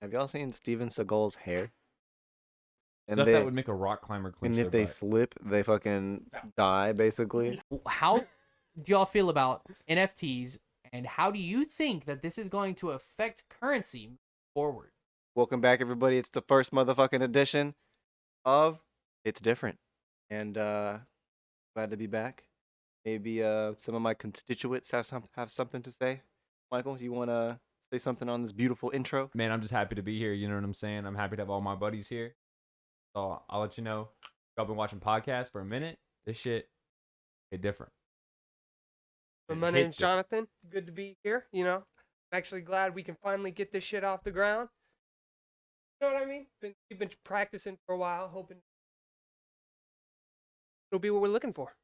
Have y'all seen Steven Seagal's hair? And Stuff that they would make a rock climber clench and their if they butt. slip, they fucking die basically. How do y'all feel about NFTs, and how do you think that this is going to affect currency moving forward? Welcome back, everybody. It's the first motherfucking edition of It's Different, and glad to be back. Maybe some of my constituents have something to say. Michael, you want to say something on this beautiful intro? Man, I'm just happy to be here. You know what I'm saying? I'm happy to have all my buddies here. So I'll let you know. I've been watching podcasts for a minute. This shit is different. My name's Jonathan. Good to be here. I'm actually glad we can finally get this shit off the ground. You know what I mean? We've been practicing for a while, hoping it'll be what we're looking for.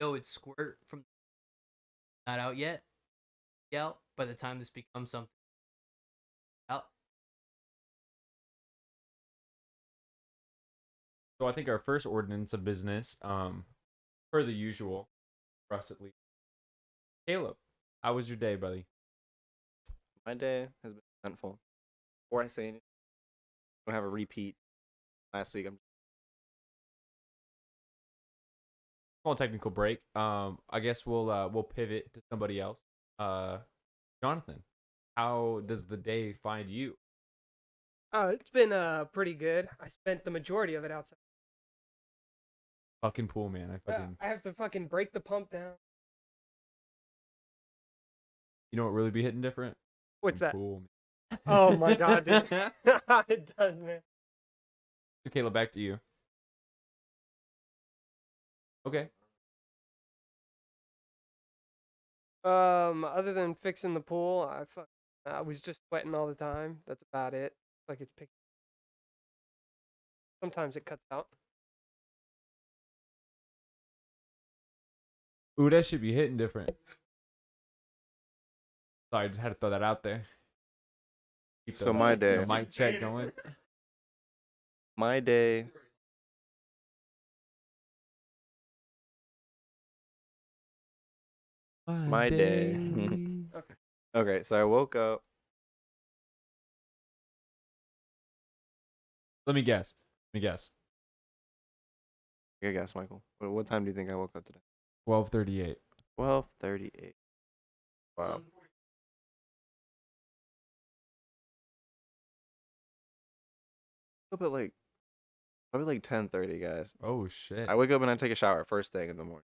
It's Squirt from not out yet. Out by the time this becomes something out. So I think our first ordinance of business, per the usual, for us at least. Caleb, how was your day, buddy? My day has been eventful. Before I say anything, I don't have a repeat. Last week, Small technical break. I guess we'll pivot to somebody else. Jonathan, how does the day find you? Oh, it's been pretty good. I spent the majority of it outside. Fucking pool, man. I have to fucking break the pump down. You know what really be hitting different? What's that? Pool, man. Oh my god, dude. It does, man. So Caleb, back to you. Okay. Other than fixing the pool, I was just sweating all the time. That's about it. Like it's picking. Sometimes it cuts out. Ooh, that should be hitting different. Sorry, I just had to throw that out there. Keep So my day. the mic check going. my day. My day. Okay, so I woke up. Let me guess. I guess, Michael. What time do you think I woke up today? 12:38. 12:38. Wow. Up at probably 10:30, guys. Oh shit. I wake up and I take a shower first thing in the morning.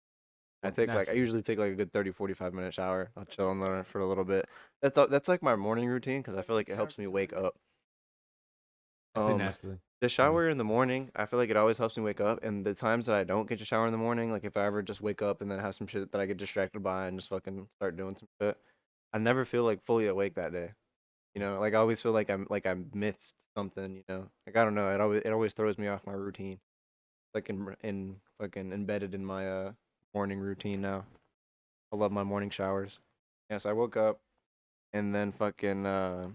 I Naturally. usually take like a good 30-45 minute shower. I'll chill in there for a little bit. That's like my morning routine because I feel like it helps me wake up. I say naturally. The shower in the morning, I feel like it always helps me wake up. And the times that I don't get to shower in the morning, like if I ever just wake up and then have some shit that I get distracted by and just fucking start doing some shit, I never feel like fully awake that day. Like I always feel like I missed something. Like I don't know. It always throws me off my routine. Like in fucking embedded in my morning routine now. I love my morning showers. Yes, I woke up and then fucking I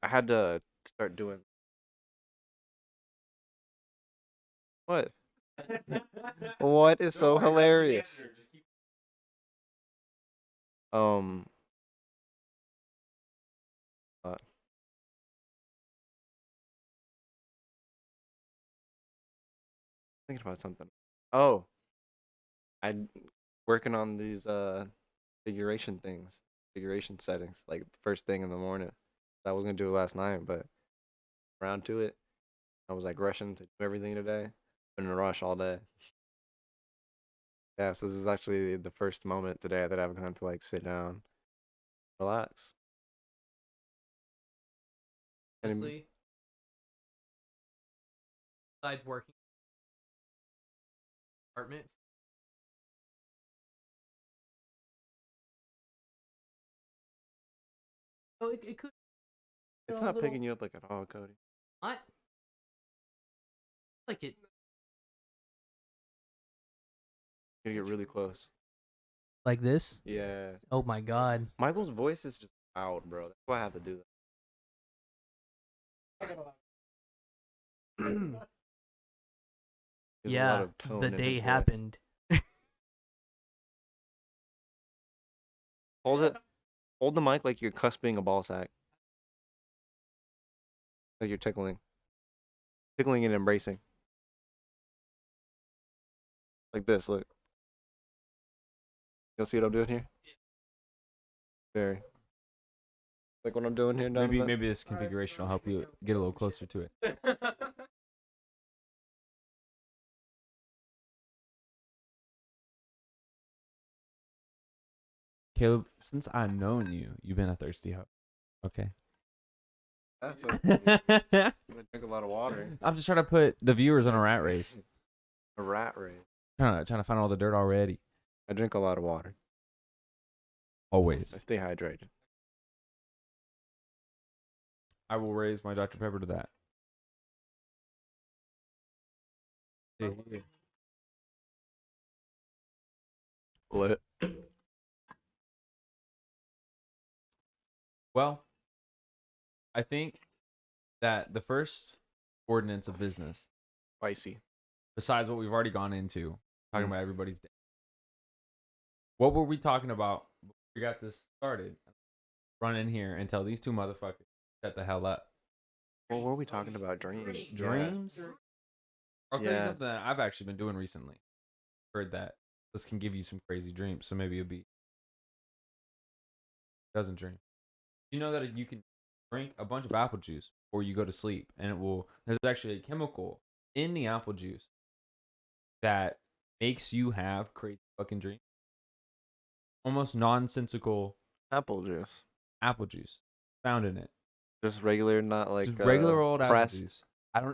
had to start doing what? What is so hilarious? Uh, thinking about something. Oh, I working on these figuration settings like first thing in the morning. I was gonna do it last night, but around to it, I was like rushing to do everything today. Been in a rush all day. Yeah, so this is actually the first moment today that I've gone to like sit down, relax. Honestly, besides working apartment, it could. It's not picking you up like at all, Cody. What? Like it. You get really close. Like this? Yeah. Oh my god. Michael's voice is just loud, bro. That's why I have to do that. There's a lot Yeah, of tone the in day his voice. happened. Hold it. Hold the mic like you're cusping a ball sack. Like you're tickling. Tickling and embracing. Like this, look. You'll see what I'm doing here? Very. Like what I'm doing here, down Maybe there? maybe this configuration will help you get a little closer to it. Caleb, since I've known you, you've been a thirsty hoe. Okay. I I'm drink a lot of water. just trying to put the viewers on a rat race. A rat race. Trying to find all the dirt already. I drink a lot of water. Always. I stay hydrated. I will raise my Dr. Pepper to that. Lit. Well, I think that the first ordinance of business, Spicy. besides what we've already gone into, talking about everybody's day. What were we talking about before we got this started? Run in here and tell these two motherfuckers shut the hell up. What were we talking about? Dreams. Dreams? I'll tell you Yeah. something that I've actually been doing recently. Heard that this can give you some crazy dreams, so maybe it'll be doesn't dream. You know that you can drink a bunch of apple juice before you go to sleep, and it will. There's actually a chemical in the apple juice that makes you have crazy fucking dreams. Almost nonsensical Apple juice. apple juice found in it. Just regular, not like Just regular old pressed, apple juice.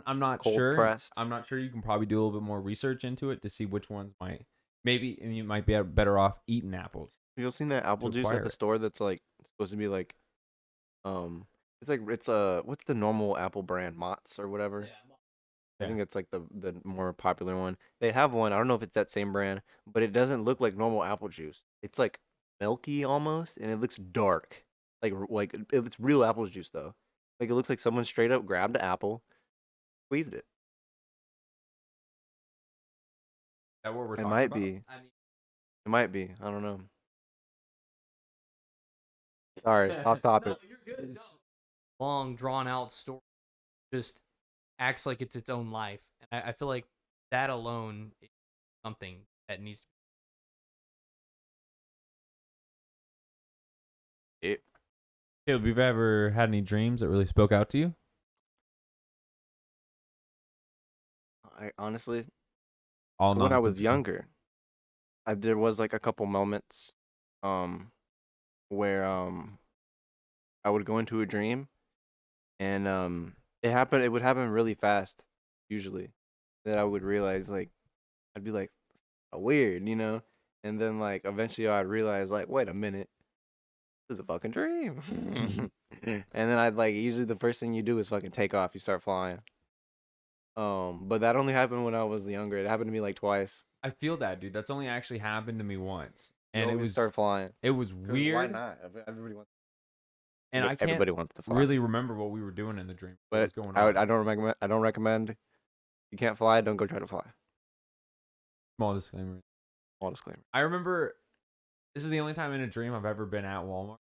I'm not cold sure. pressed. I'm not sure. You can probably do a little bit more research into it to see which ones might. Maybe and you might be better off eating apples. You've seen that apple juice acquire at the it. store that's like supposed to be like, it's what's the normal apple brand? Mott's or whatever. I Yeah. think it's like the more popular one. They have one. I don't know if it's that same brand, but it doesn't look like normal apple juice. It's like milky almost, and it looks dark. It's real apple juice though. Like it looks like someone straight up grabbed an apple, squeezed it. Is that what we're It talking might about? be. It might be. I don't know. Sorry, off topic. Long drawn out story just acts like it's its own life, and I feel like that alone is something that needs to Caleb, you've ever had any dreams that really spoke out to you? I honestly, All when I was nonsensical. younger, there was like a couple moments, where I would go into a dream, and it would happen really fast, usually, that I would realize like, I'd be like, weird, and then like eventually I'd realize like, wait a minute, this is a fucking dream, and then I'd like usually the first thing you do is fucking take off, you start flying. But that only happened when I was younger. It happened to me like twice. I feel that, dude. That's only actually happened to me once, You and it always was start flying. it was 'Cause weird. Why not? Everybody wants. And I can't Everybody wants to fly. really remember what we were doing in the dream. What was But going on? I don't recommend. I don't recommend. You can't fly. Don't go try to fly. Small disclaimer. All disclaimer. I remember this is the only time in a dream I've ever been at Walmart.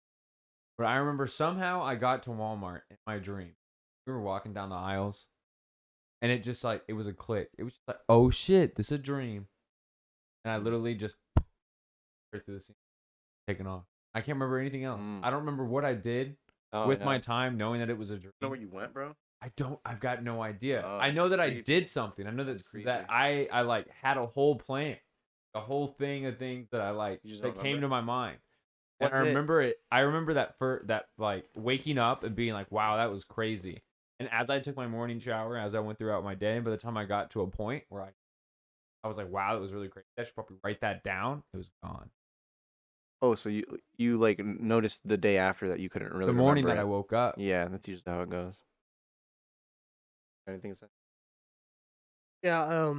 But I remember somehow I got to Walmart in my dream. We were walking down the aisles, and it just like it was a click. It was just like, oh shit, this is a dream. And I literally just right through the scene, taken off. I can't remember anything else. Mm. I don't remember what I did with my time, knowing that it was a dream. You know where you went, bro? I've got no idea. Oh, I know that I creepy. did something. I know That's that creepy. I like had a whole plan, a whole thing of things that I like You just that don't came remember? to my mind. And What's I it? remember it. I remember that like waking up and being like, wow, that was crazy. And as I took my morning shower, as I went throughout my day, by the time I got to a point where I was like, wow, that was really crazy. I should probably write that down. It was gone. Oh, so you like noticed the day after that you couldn't really. The morning that remember I it. woke up. Yeah, that's usually how it goes. Anything to say? Yeah,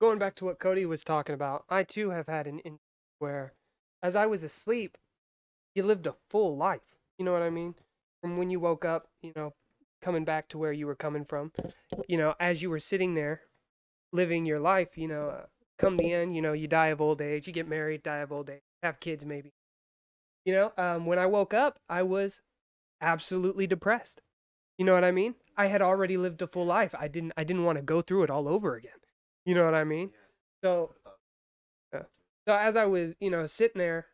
going back to what Cody was talking about, I too have had an instance where, as I was asleep, you lived a full life. You know what I mean? From when you woke up, coming back to where you were coming from, as you were sitting there, living your life, come the end, you die of old age, you get married, die of old age, have kids maybe. When I woke up, I was absolutely depressed. You know what I mean? I had already lived a full life. I didn't want to go through it all over again. You know what I mean? So, uh, so as I was, sitting there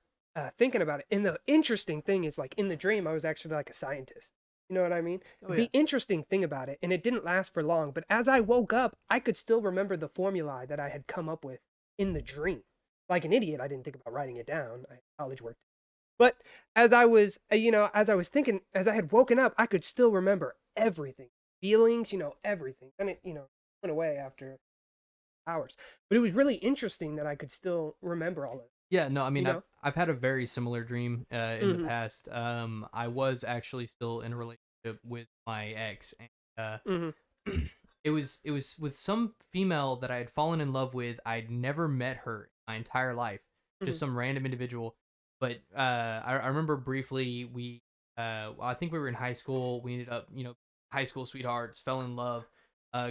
thinking about it, and the interesting thing is, like in the dream, I was actually like a scientist. You know what I mean? Oh yeah. The interesting thing about it, and it didn't last for long, but as I woke up, I could still remember the formulae that I had come up with in the dream. Like an idiot, I didn't think about writing it down. I had college work. But as I was thinking, as I had woken up, I could still remember everything, feelings, everything. And it went away after hours. But it was really interesting that I could still remember all of it. Yeah, no, I mean, You I've had a very similar dream in the Mhm. past. I was actually still in a relationship with my ex, and Mhm. it was with some female that I had fallen in love with. I'd never met her my entire life, just Mhm. some random individual. But I remember briefly I think we were in high school. We ended up, high school sweethearts, fell in love,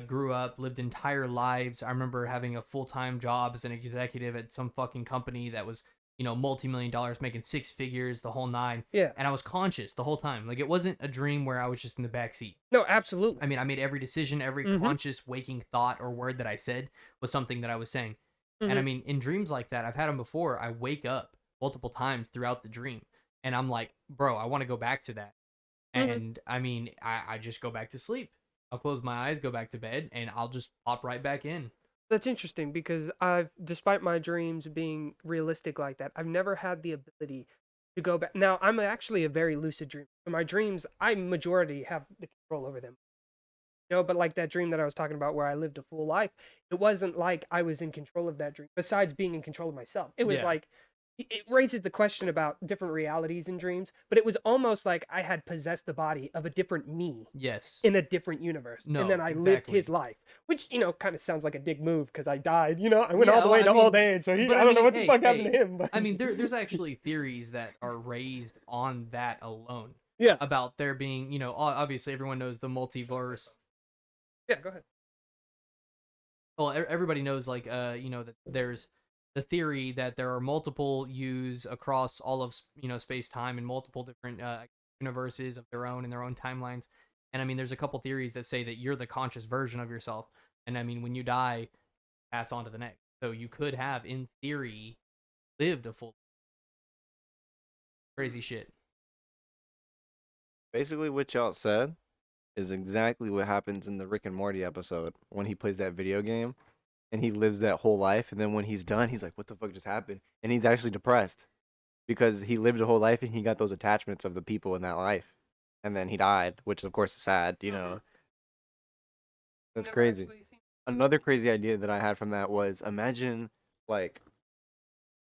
grew up, lived entire lives. I remember having a full time job as an executive at some fucking company that was, multi-million dollars, making six figures, the whole nine. Yeah. And I was conscious the whole time. Like it wasn't a dream where I was just in the back seat. No, absolutely. I mean, I made every decision, every Mhm. conscious waking thought or word that I said was something that I was saying. And I Mhm. mean, in dreams like that, I've had them before. I wake up multiple times throughout the dream and I'm like, bro, I want to go back to that. Mhm. And I mean, I just go back to sleep. I'll close my eyes, go back to bed, and I'll just pop right back in. That's interesting because despite my dreams being realistic like that, I've never had the ability to go back. Now, I'm actually a very lucid dreamer. So my dreams, I majority have the control over them. But like that dream that I was talking about where I lived a full life, it wasn't like I was in control of that dream, besides being in control of myself. It was Yeah. like, it raises the question about different realities in dreams, but it was almost like I had possessed the body of a different me Yes. in a different universe. And then No, I lived exactly. his life, which, kind of sounds like a dick move because I died. I went all Yeah, the well, way I to old mean, age. So but I I don't know mean, what the hey, fuck happened hey, to him. But I mean, there's actually theories that are raised on that alone yeah. about there being, obviously everyone knows the multiverse. Yeah, go ahead. Well, everybody knows, like, that there's the theory that there are multiple yous across all of, space time and multiple different universes of their own and their own timelines. And I mean, there's a couple theories that say that you're the conscious version of yourself. And I mean, when you die, pass on to the next. So you could have, in theory, lived a full crazy shit. Basically, what y'all said is exactly what happens in the Rick and Morty episode when he plays that video game and he lives that whole life. And then when he's done, he's like, what the fuck just happened? And he's actually depressed because he lived a whole life and he got those attachments of the people in that life. And then he died, which of course is sad. That's Never crazy. actually seen. Another crazy idea that I had from that was imagine like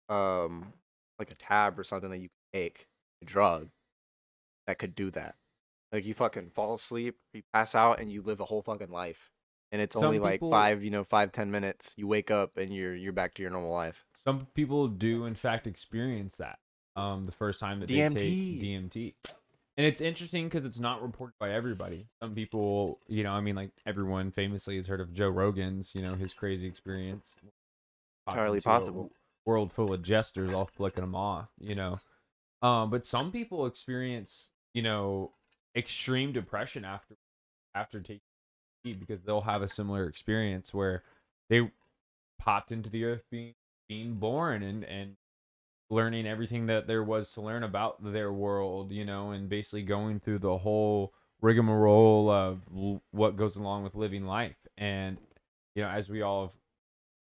um like a tab or something that you could take, a drug that could do that. Like you fucking fall asleep, you pass out, and you live a whole fucking life, and it's only Some like people, 5, 10 minutes. You wake up and you're back to your normal life. some people do in fact experience that. The first time that they take DMT. DMT. And it's interesting because it's not reported by everybody. Some people, I mean, like everyone famously has heard of Joe Rogan's, his crazy experience. Talking Entirely to a possible. world full of jesters, all flicking them off. But some people experience, extreme depression after taking DMT because they'll have a similar experience where they popped into the earth being born and learning everything that there was to learn about their world, and basically going through the whole rigmarole of what goes along with living life. And, as we all have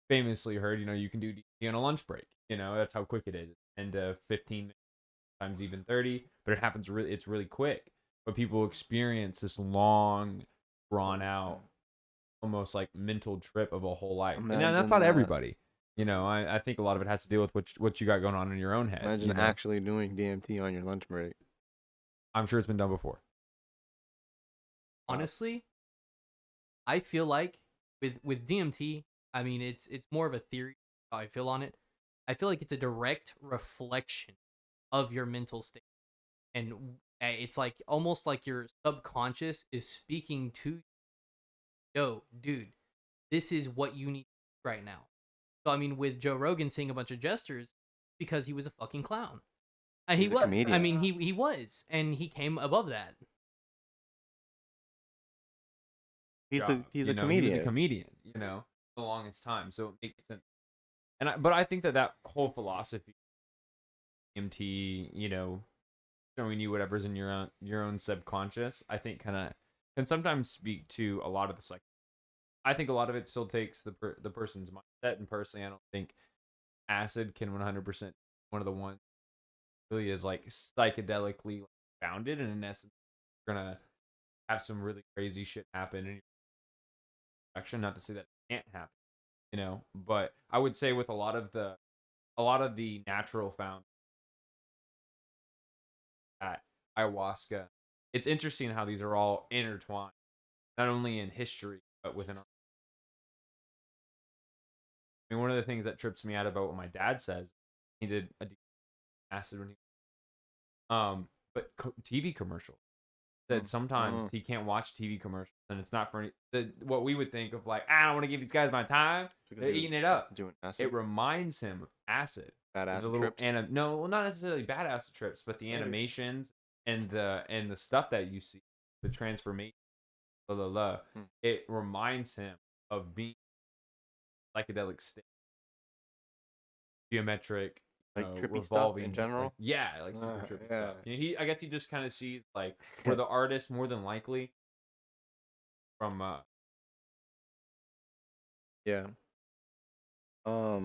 famously heard, you can do DT on a lunch break. That's how quick it is. And 15 times even 30, but it's really quick. But people experience this long, drawn out, almost like mental trip of a whole life. And now that's Imagine not that. everybody. I think a lot of it has to deal with what you got going on in your own head. Imagine actually doing DMT on your lunch break. I'm sure it's been done before. Honestly, I feel like with DMT, I mean, it's more of a theory. How I feel on it. I feel like it's a direct reflection of your mental state, and it's like almost like your subconscious is speaking to you. Yo, dude, this is what you need right now. So I mean, with Joe Rogan seeing a bunch of gestures, because he was a fucking clown. He He's a was. I comedian. mean, he was, and he came above that. He's a job, he's you a know, comedian. He was a comedian, you know, for the longest time. So it makes sense. But I think that whole philosophy, MT, you know, showing you whatever's in your own subconscious, I think kind of can sometimes speak to a lot of the psych. I think a lot of it still takes the person's mindset, and personally, I don't think acid can 100% one of the ones really is like psychedelically founded, and in essence, you're gonna have some really crazy shit happen in your direction. Not to say that it can't happen, you know, but I would say with a lot of the natural found at ayahuasca, it's interesting how these are all intertwined, not only in history but within our. I mean, one of the things that trips me out about what my dad says, he did a acid when he but TV commercials. Said sometimes he can't watch TV commercials, and it's not for what we would think of like, I don't want to give these guys my time. Because They're he was eating it up. doing acid. It reminds him of acid. Bad The acid little trips. no, well, not necessarily bad acid trips, but the animations and the stuff that you see, the transformation, it reminds him of being psychedelic state, geometric, Like trippy stuff revolving in general? like, yeah, like super trippy yeah. stuff. You know, I guess he just kind of sees like where the artist more than likely from Yeah. All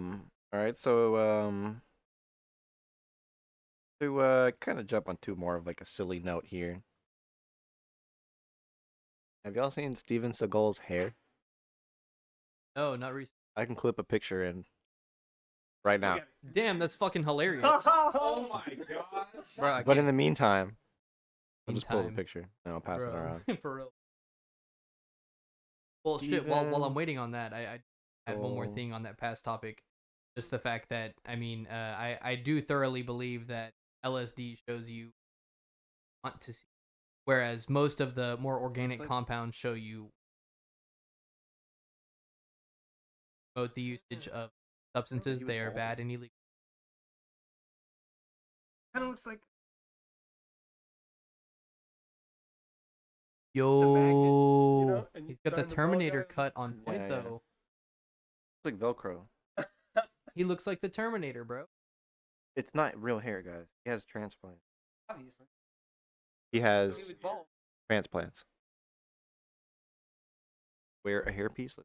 right. So to kind of jump on to more of like a silly note here. Have y'all seen Steven Seagal's hair? No, not recent. I can clip a picture in right now. Damn, that's fucking hilarious. oh my gosh. Bro, I But in can't- the meantime, I'll just pull the Meantime. picture and I'll pass it bro, around. for real. Well, shit. While I'm Steven waiting on that, I had one more Seagal. thing on that past topic. Just the fact that I do thoroughly believe that LSD shows you want to see, whereas most of the more organic like- compounds show you both the usage of substances he was they are bald. bad and illegal. Kind of looks like Yo, and he's you got the turn the bald Terminator guy. cut on point Yeah, yeah. though. It's like Velcro. He looks like the Terminator, bro. It's not real hair, guys. He has transplant. obviously. He So has he was bald. transplants. Wear a hairpiece.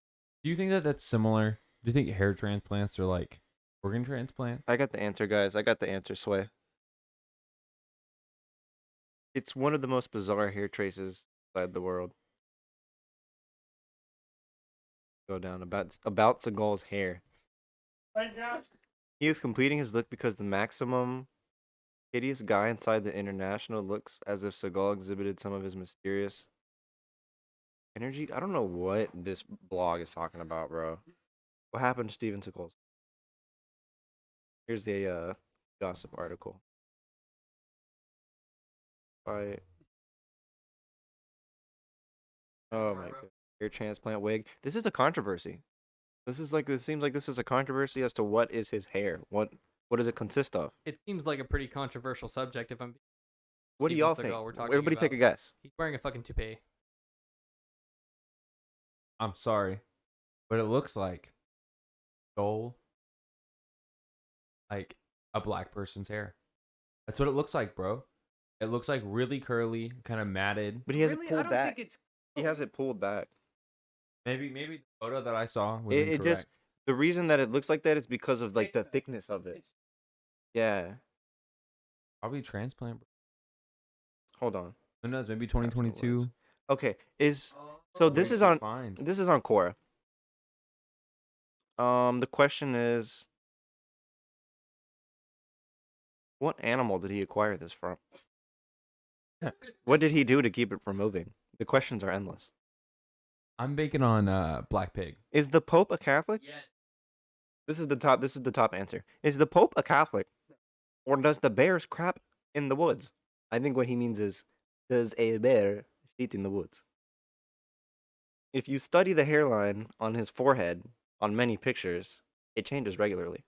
Do you think that that's similar? Do you think hair transplants are like organ transplants? I got the answer, guys. I got the answer, Sway. It's one of the most bizarre hair traces inside the world. Go down about Seagal's hair. Thank God. He is completing his look because the maximum hideous guy inside the International looks as if Seagal exhibited some of his mysterious energy. I don't know what this blog is talking about, bro. What happened to Steven Seagal? Here's the gossip article. By oh my god, hair transplant wig. This is a controversy. This seems like this is a controversy as to what is his hair. What does it consist of? It seems like a pretty controversial subject. If I'm, What do Steven y'all Seagal think? we're talking Everybody take a about. guess. He's wearing a fucking toupee. I'm sorry, but it looks like gold, like a black person's hair. That's what it looks like, bro. It looks like really curly, kind of matted. But he has Really? it I pulled don't back. think it's. He has it pulled back. Maybe the photo that I saw was It incorrect. just the reason that it looks like that is because of like the thickness of it. Yeah. Probably transplant. Bro. Hold on. Who knows? Maybe Absolute 2022. words. Okay. So this is on Fine. Quora. The question is, what animal did he acquire this from? What did he do to keep it from moving? The questions are endless. I'm baking on Black Pig. Is the Pope a Catholic? Yes. This is the top answer. Is the Pope a Catholic? Or does the bears crap in the woods? I think what he means is, does a bear shit in the woods? If you study the hairline on his forehead on many pictures, it changes regularly.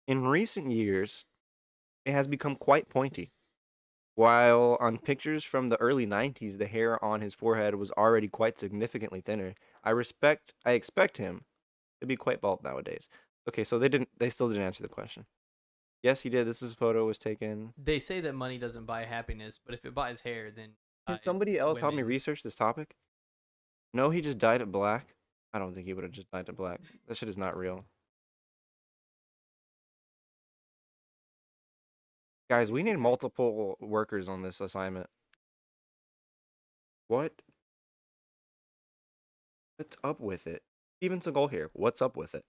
In recent years, it has become quite pointy. While on pictures from the early 90s, the hair on his forehead was already quite significantly thinner. I expect him to be quite bald nowadays. Okay, so they still didn't answer the question. Yes, he did. This is photo was taken. They say that money doesn't buy happiness, but if it buys hair, then it Can buys somebody else help me women. research this topic? No, he just dyed it black. I don't think he would have just dyed it black. That shit is not real. Guys, we need multiple workers on this assignment. What? What's up with it? Steven Seagal here. What's up with it?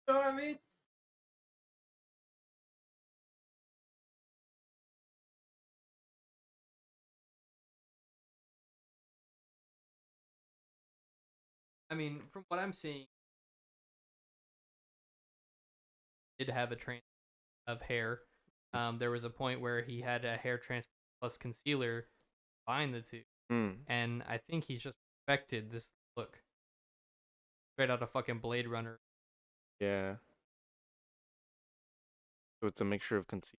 You know what I mean? I mean, from what I'm seeing, he did have a transplant of hair. There was a point where he had a hair transplant plus concealer, combine the two, Hmm. and I think he's just perfected this look straight out of fucking Blade Runner. Yeah. So it's a mixture of concealer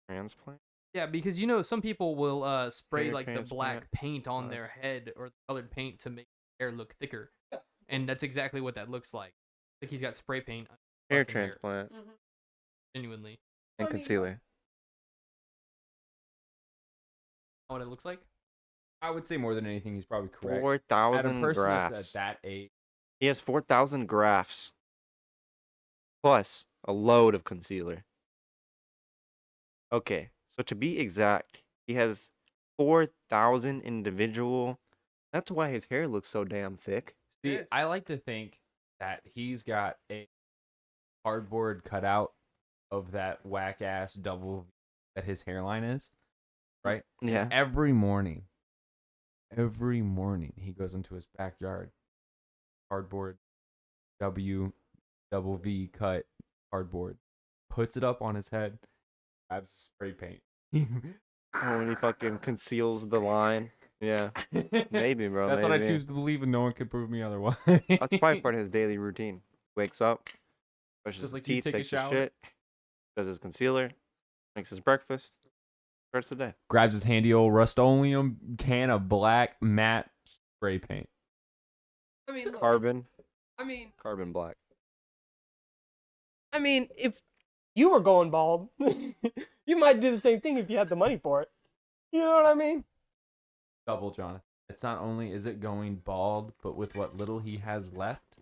transplant. Yeah, because you know some people will spray Hair like the black transplant paint on their plus- head or the colored paint to make their hair look thicker, and that's exactly what that looks like. Like he's got spray paint on his Hair fucking transplant genuinely. and I mean, concealer. Know what it looks like? I would say more than anything, he's probably correct. 4,000 At a person that's grafts. at that age, He has 4,000 grafts plus a load of concealer. Okay, so to be exact, he has 4,000 individual. That's why his hair looks so damn thick. see, Yes. I like to think that he's got a cardboard cutout of that whack ass double V that his hairline is, right? Yeah. Every morning he goes into his backyard, cardboard, double V cut cardboard, puts it up on his head, grabs spray paint. Oh, and he fucking conceals the line. Yeah. Maybe, bro. That's what I maybe. choose to believe, and no one can prove me otherwise. That's probably part of his daily routine. Wakes up, brushes Just his like you teeth, take a takes his shower. shit, does his concealer, makes his breakfast, starts the day. Grabs his handy old Rust-Oleum can of black matte spray paint. I mean, look, Carbon black. I mean, if you were going bald, you might do the same thing if you had the money for it. You know what I mean? Double, Jonathan. It's not only is it going bald, but with what little he has left,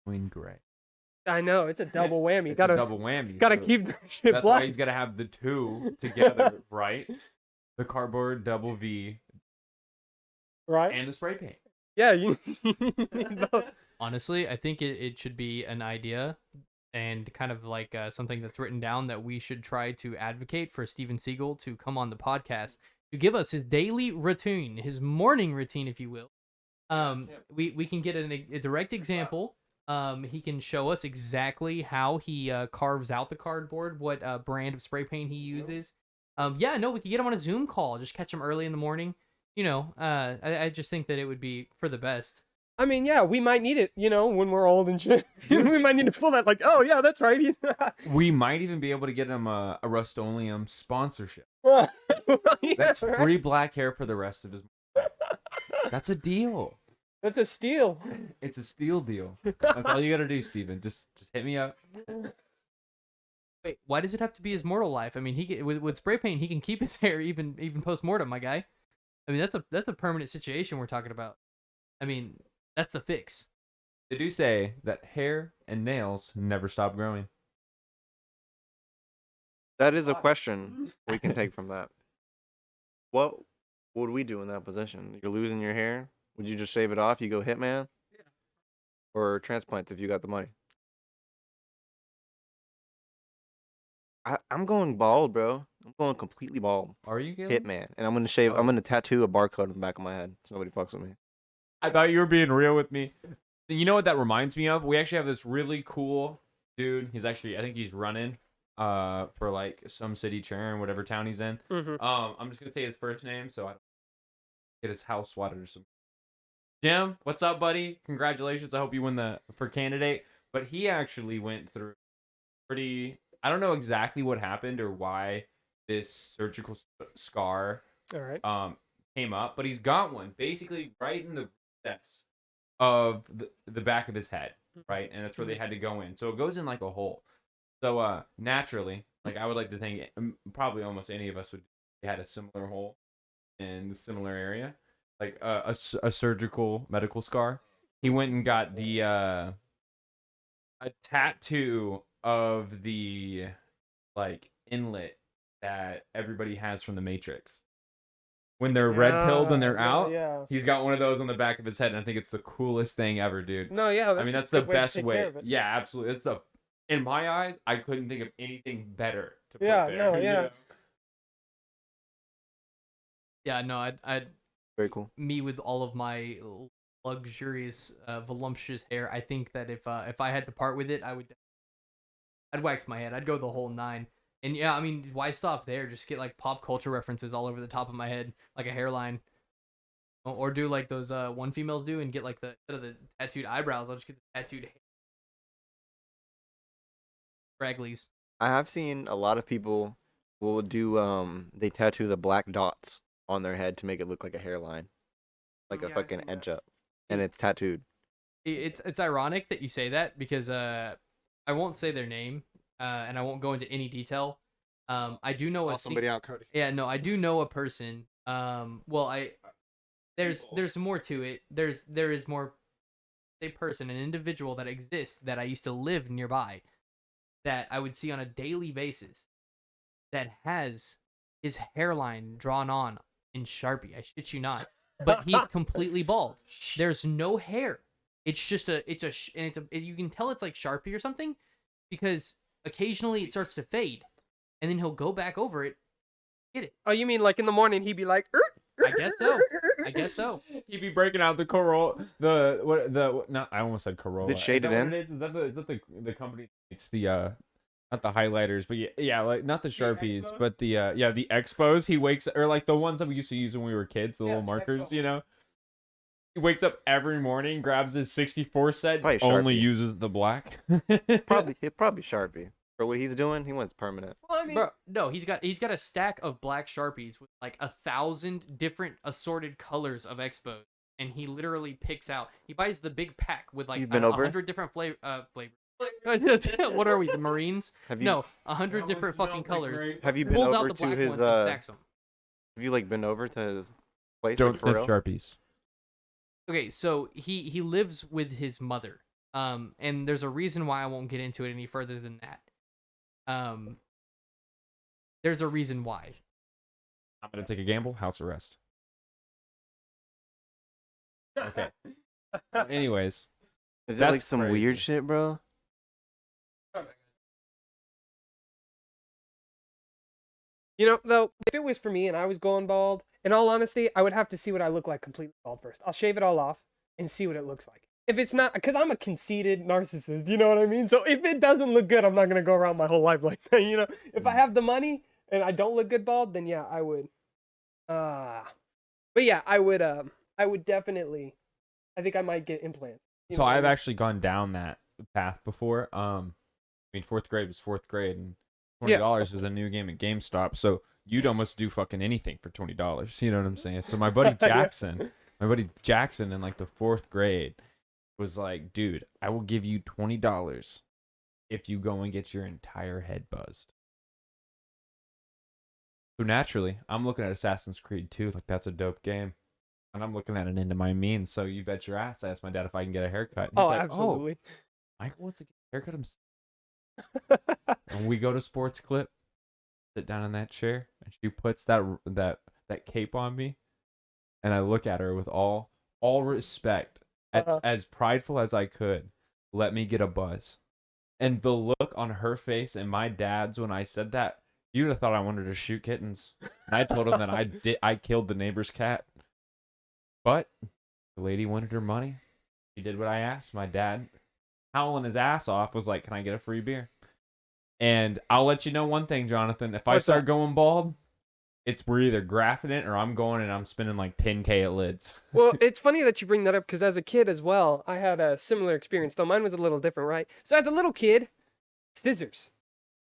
going gray. I know it's a double whammy. It's Gotta a double whammy. gotta so keep that shit that's why black. he's got to have the two together, right? The cardboard double V Right? and the spray paint. Yeah, you need both. Honestly, I think it should be an idea and kind of like something that's written down that we should try to advocate for Steven Seagal to come on the podcast to give us his daily routine, his morning routine, if you will. We can get a direct example. He can show us exactly how he carves out the cardboard, what brand of spray paint he uses. Yeah, no, we could get him on a Zoom call. Just catch him early in the morning. You know, I just think that it would be for the best. I mean, yeah, we might need it, you know, when we're old and shit. We might need to pull that, like, oh yeah, that's right. We might even be able to get him a Rust-Oleum sponsorship. Yeah, That's right. free black hair for the rest of his. That's a deal. That's a steal. It's a steal deal. That's all you gotta do, Steven. Just hit me up. Wait, why does it have to be his mortal life? I mean, with spray paint, he can keep his hair even post mortem, my guy. I mean, that's a permanent situation we're talking about. I mean, that's the fix. They do say that hair and nails never stop growing. That is a question we can take from that. What would we do in that position? You're losing your hair. Would you just shave it off? You go hitman? Yeah. Or transplant if you got the money? I'm going bald, bro. I'm going completely bald. Are you Caleb? Hitman. And I'm gonna shave. I'm gonna tattoo a barcode on the back of my head so nobody fucks with me. I thought you were being real with me. You know what that reminds me of? We actually have this really cool dude. He's actually, I think he's running for like some city chair in whatever town he's in. Mhm. I'm just gonna say his first name so I don't get his house swatted or something. Jim, what's up, buddy? Congratulations. I hope you win for candidate. But he actually went through pretty. I don't know exactly what happened or why this surgical scar All right. came up, but he's got one basically right in the recess of the back of his head, right? And that's where they had to go in. So it goes in like a hole. So naturally, like I would like to think probably almost any of us would had a similar hole in the similar area, like a surgical medical scar. He went and got the a tattoo of the like inlet that everybody has from the Matrix. When they're red pilled and they're out, Yeah. he's got one of those on the back of his head, and I think it's the coolest thing ever, dude. No, yeah. I mean, that's the best way. To take way. care of it. Yeah, absolutely. It's the in my eyes, I couldn't think of anything better to put Yeah, there. no, you yeah. know? Yeah, no, I'd Very cool. me with all of my luxurious, voluptuous hair. I think that if I had to part with it, I'd wax my head. I'd go the whole 9. And yeah, I mean, why stop there? Just get like pop culture references all over the top of my head, like a hairline, or do like those one females do and get like instead of the tattooed eyebrows, I'll just get the tattooed hair. Ragleys. I have seen a lot of people will do they tattoo the black dots on their head to make it look like a hairline, like a Yeah, I've fucking seen edge that. up, and it's tattooed. It's ironic that you say that because I won't say their name and I won't go into any detail. I do know out, Cody. Yeah, no, I do know a person. There's more to it. There is more a person, an individual that exists that I used to live nearby that I would see on a daily basis that has his hairline drawn on in Sharpie. I shit you not. But he's completely bald. There's no hair. It's just you can tell it's like Sharpie or something because occasionally it starts to fade and then he'll go back over it, get it. Oh, you mean like in the morning he'd be like, I guess so. I guess so. He'd be breaking out the Corolla, I almost said Corolla. Is it shaded in? Is that the company? It's the not the highlighters, but yeah, like not the Sharpies, Expos? but the the Expos. He wakes or like the ones that we used to use when we were kids, the Yeah, little markers, Expo. you know. He wakes up every morning, grabs his 64 set, Probably only Sharpie. uses the black. Probably Sharpie for what he's doing. He wants permanent. well, I mean, Bro, no, he's got a stack of black Sharpies with like 1,000 different assorted colors of Expos, and he literally picks out. He buys the big pack with like You've been over? 100 different flavors. What are we, the Marines? Have you No, 100 different fucking colors. have you been Pulls out over the to black his ones and stacks them. have you like been over to his place? Don't like, for sniff real? Sharpies. Okay, so he lives with his mother. And there's a reason why I won't get into it any further than that. There's a reason why. I'm gonna take a gamble. House arrest. Okay. Anyways, Is that like That's some crazy. weird shit, bro? you know, though, if it was for me and I was going bald, in all honesty, I would have to see what I look like completely bald first. I'll shave it all off and see what it looks like. If it's not, because I'm a conceited narcissist, you know what I mean? So if it doesn't look good, I'm not gonna go around my whole life like that, you know? If I have the money and I don't look good bald, then yeah, I would. But yeah, I would definitely. I think I might get implants. you so know what I I've mean? actually gone down that path before. I mean, fourth grade was fourth grade, and Yeah. $20 is a new game at GameStop. So you'd almost do fucking anything for $20. You know what I'm saying? So my buddy Jackson, in like the fourth grade, was like, "Dude, I will give you $20 if you go and get your entire head buzzed." So naturally, I'm looking at Assassin's Creed 2, like that's a dope game. And I'm looking at it into my means, so you bet your ass I asked my dad if I can get a haircut. And he's Oh, like, absolutely. Michael wants to get a haircut himself. And we go to Sports Clip, sit down in that chair, and she puts that cape on me, and I look at her with all respect, as prideful as I could. Let me get a buzz, and the look on her face and my dad's when I said that, you'd have thought I wanted to shoot kittens. And I told him that I killed the neighbor's cat, but the lady wanted her money. She did what I asked. My dad, howling his ass off, was like, "Can I get a free beer?" And I'll let you know one thing, Jonathan. If I What's start that? going bald, it's we're either graphing it or I'm going and I'm spending like 10K at lids. Well, it's funny that you bring that up because as a kid as well, I had a similar experience, though mine was a little different, right? So as a little kid, scissors.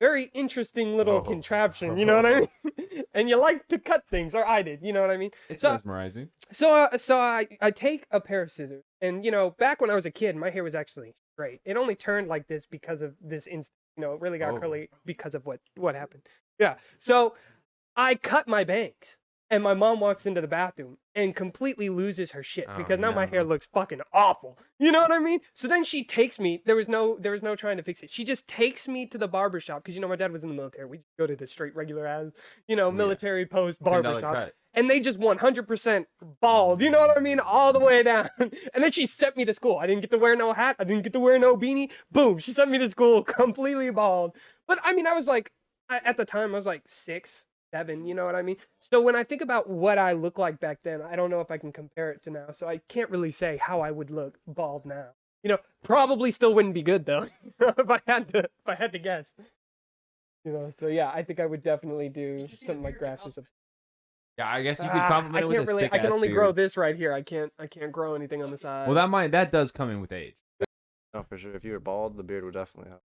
Very interesting little Oh. contraption, you know what I mean? And you like to cut things, or I did, you know what I mean? It's So, mesmerizing. so I take a pair of scissors, and back when I was a kid, my hair was actually straight. It only turned like this because of this it really got Oh. curly because of what happened. Yeah. So I cut my bangs, and my mom walks into the bathroom and completely loses her shit Oh, because now my hair no. looks fucking awful. You know what I mean? So then she takes me. There was no trying to fix it. She just takes me to the barber shop because my dad was in the military. We go to the straight regular ass, military post barber $10 shop. cut. And they just 100% bald, you know what I mean? All the way down. And then she sent me to school. I didn't get to wear no hat. I didn't get to wear no beanie. Boom. She sent me to school completely bald. But I mean, I was like, at the time, I was like 6, 7, you know what I mean? So when I think about what I look like back then, I don't know if I can compare it to now. So I can't really say how I would look bald now. Probably still wouldn't be good though, if I had to guess. So yeah, I think I would definitely do something like grass or something. Yeah, I guess you could compliment it with a stick I can ass only beard. grow this right here. I can't grow anything on the side. Well, that does come in with age. No, for sure. If you were bald, the beard would definitely help.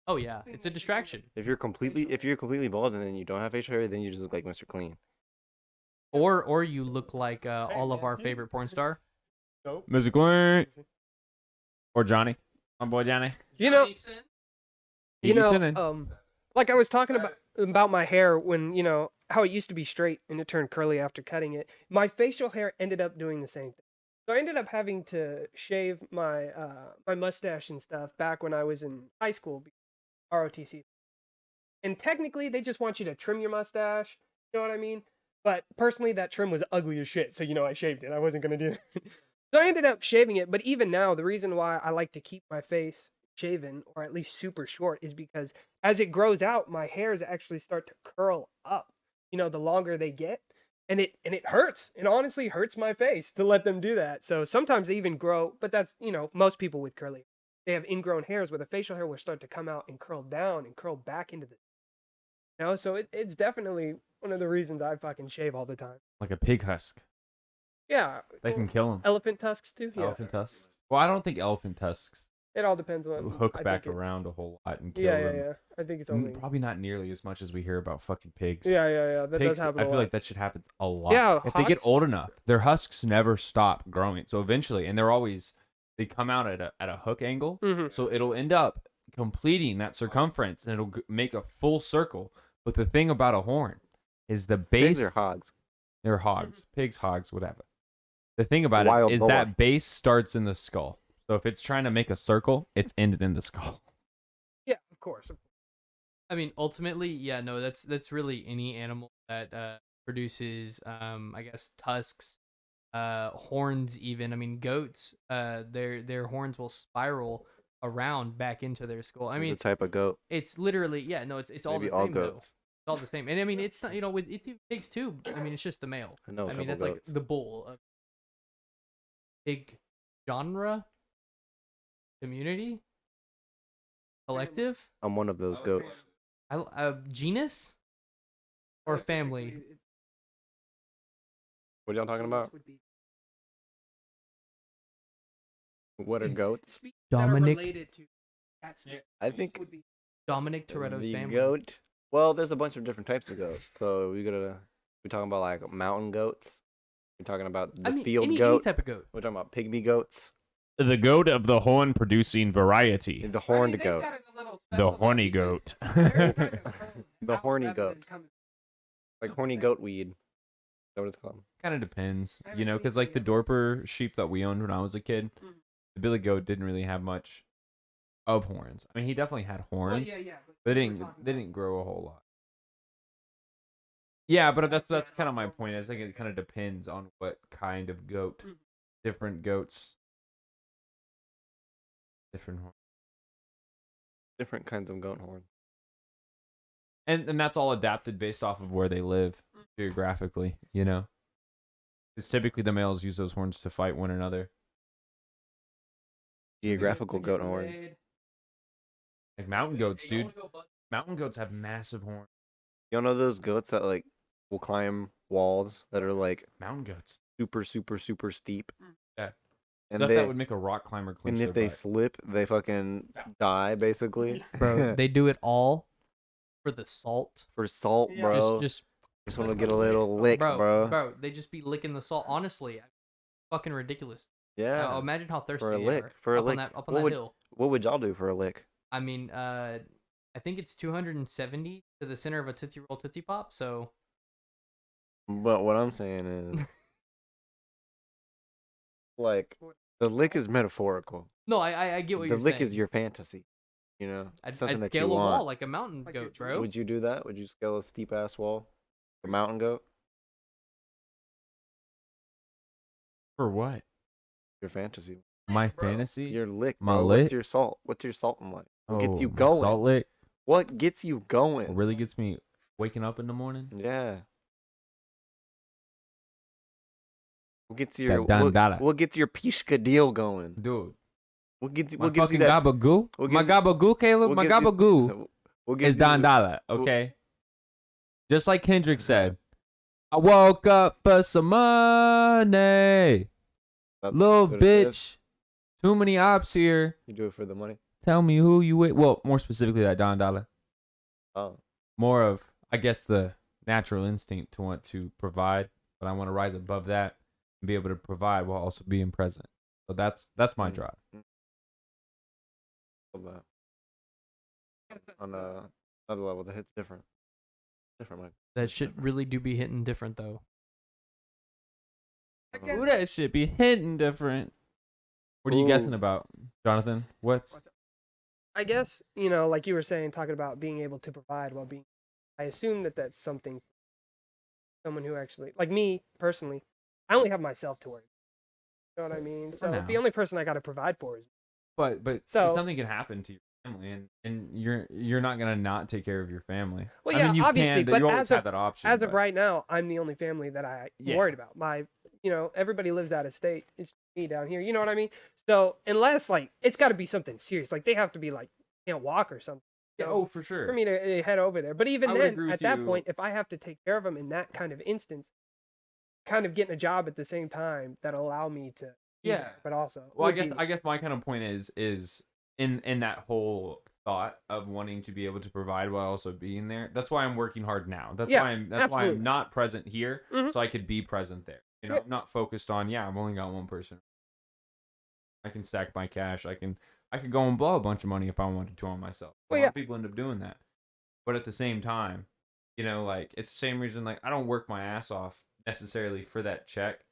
Oh yeah, it's a distraction. If you're completely bald and then you don't have facial hair, then you just look like Mr. Clean. Or you look like all of our favorite porn star. Music Clean. Or Johnny. My boy Johnny. Like I was talking about my hair when, how it used to be straight and it turned curly after cutting it. My facial hair ended up doing the same thing. So I ended up having to shave my my mustache and stuff back when I was in high school, ROTC. And technically, they just want you to trim your mustache. You know what I mean? But personally, that trim was ugly as shit. So, I shaved it. I wasn't going to do it. So I ended up shaving it. But even now, the reason why I like to keep my face shaven or at least super short is because as it grows out, my hairs actually start to curl up, the longer they get. And it hurts. It honestly hurts my face to let them do that. So sometimes they even grow, but that's, most people with curly, they have ingrown hairs where the facial hair will start to come out and curl down and curl back into the, so it's definitely one of the reasons I fucking shave all the time. Like a pig husk. Yeah. They can kill him. Elephant tusks too? Yeah. Elephant tusks. Well, I don't think elephant tusks It all depends on hook back around a whole lot and kill them. Yeah. I think it's only. Probably not nearly as much as we hear about fucking pigs. Yeah. That Pigs, does happen. I feel like that shit happens a lot. Yeah, if they get husks. old enough, their husks never stop growing. So eventually, and they come out at a hook angle. Mhm. So it'll end up completing that circumference, and it'll make a full circle. But the thing about a horn is the base. Pigs are hogs. They're hogs, pigs, hogs, whatever. The thing about Wild it is boar. that base starts in the skull. So if it's trying to make a circle, it's ended in the skull. Yeah, of course. I mean, ultimately, yeah, no, that's really any animal that produces, I guess, tusks, horns. Even, I mean, goats, their horns will spiral around back into their skull. I mean, The type of goat. it's literally, yeah, no, it's all Maybe the all same though. goats. It's all the same, and I mean, it's not, with it's even pigs too. I mean, it's just the male. I know. I mean, that's that's like the bull of pig genre, community, collective, I'm one of those goats. genus, or family. What y'all talking about? What are goats? Dominic I think Dominic Toretto's the family. goat. Well, there's a bunch of different types of goats. So we talking about like mountain goats. We're talking about the I mean, field any goat. type of goat. We're talking about pygmy goats. The goat of the horn producing variety. The horned goat. The horny goat. The horny goat. Like horny goat weed. Is that what it's called? Kind of depends, because like the Dorper sheep that we owned when I was a kid, the Billy Goat didn't really have much of horns. I mean, he definitely had horns, but they didn't grow a whole lot. Yeah, but that's kind of my point. I think it kind of depends on what kind of goat. Different goats, different horns. Different kinds of goat horn. And that's all adapted based off of where they live geographically, Because typically the males use those horns to fight one another. Geographical goat horns. Like mountain goats, dude. Mountain goats have massive horns. You know those goats that like will climb walls that are like Mountain goats. super, super, super steep. Yeah. And Stuff they, that would make a rock climber clinch and their if they butt. slip, they fucking die basically. Bro, they do it all for the salt. For salt, Yeah. bro. Just Just want to get a little lick, bro. they just be licking the salt. Honestly, fucking ridiculous. Yeah. Imagine how thirsty For a they lick. are For a up lick. on that What would hill. what would y'all do for a lick? I mean, I think it's 270 to the center of a Tootsie Roll Tootsie Pop. So But what I'm saying is, like, the lick is metaphorical. no, I get what The you're lick saying. is your fantasy. You know, I'd something that scale you a want. wall like a mountain Like goat, your bro. Would you do that? Would you scale a steep ass wall? A mountain goat? For what? Your fantasy. My Bro. fantasy? Your lick, My bro. lick? What's your salt? What's your salting like? What gets you my going? Salt lick What gets you going? really gets me waking up in the morning. Yeah. What gets That your dandala. what gets your pishka deal going? Dude, What gets my what gives you fucking that? gabagoo? what My gives you- gabagoo, Caleb? what My gives you- gabagoo What gives is you- dandala, okay? Just like Kendrick said, I woke up for some money. That's Little what it is? bitch. Too many ops here. You do it for the money. Tell me who you with. Well, more specifically, that Don Dollar. Oh, More of, I guess, the natural instinct to want to provide, but I want to rise above that and be able to provide while also being present. So that's my Mm. drive. love that. On another level, the hit's different. Different, like That shit really do be hitting different though. I guess- Ooh, that shit be hitting different. What are you guessing Ooh. about, Jonathan? What's I guess, you know, like you were saying, talking about being able to provide while being. I assume that that's something. Someone who actually, like me personally, I only have myself to worry. You know what I mean? So now. the only person I got to provide for is. but So- something can happen to your family, and you're not gonna not take care of your family. Well, I yeah, mean, you obviously, can, but you always as have of- that option. As of but- right now, I'm the only family that I'm Yeah. worried about. Everybody lives out of state. It's me down here. You know what I mean? So unless like it's got to be something serious, like they have to be like can't walk or something. Yeah, you know, oh, for sure. For me to head over there. But even I would then, agree at with that you. point, if I have to take care of them in that kind of instance, kind of getting a job at the same time that'll allow me to. be Yeah. there, but also. Well, would I be- guess my kind of point is in that whole thought of wanting to be able to provide while also being there. That's why I'm working hard now. That's Yeah, why I'm absolutely. not present here, Mhm. so I could be present there. You know, Yeah. I'm not focused on I've only got one person. I can stack my cash. I could go and blow a bunch of money if I wanted to on myself. Well, a lot yeah. of people end up doing that. But at the same time, you know, like it's the same reason like I don't work my ass off necessarily for that check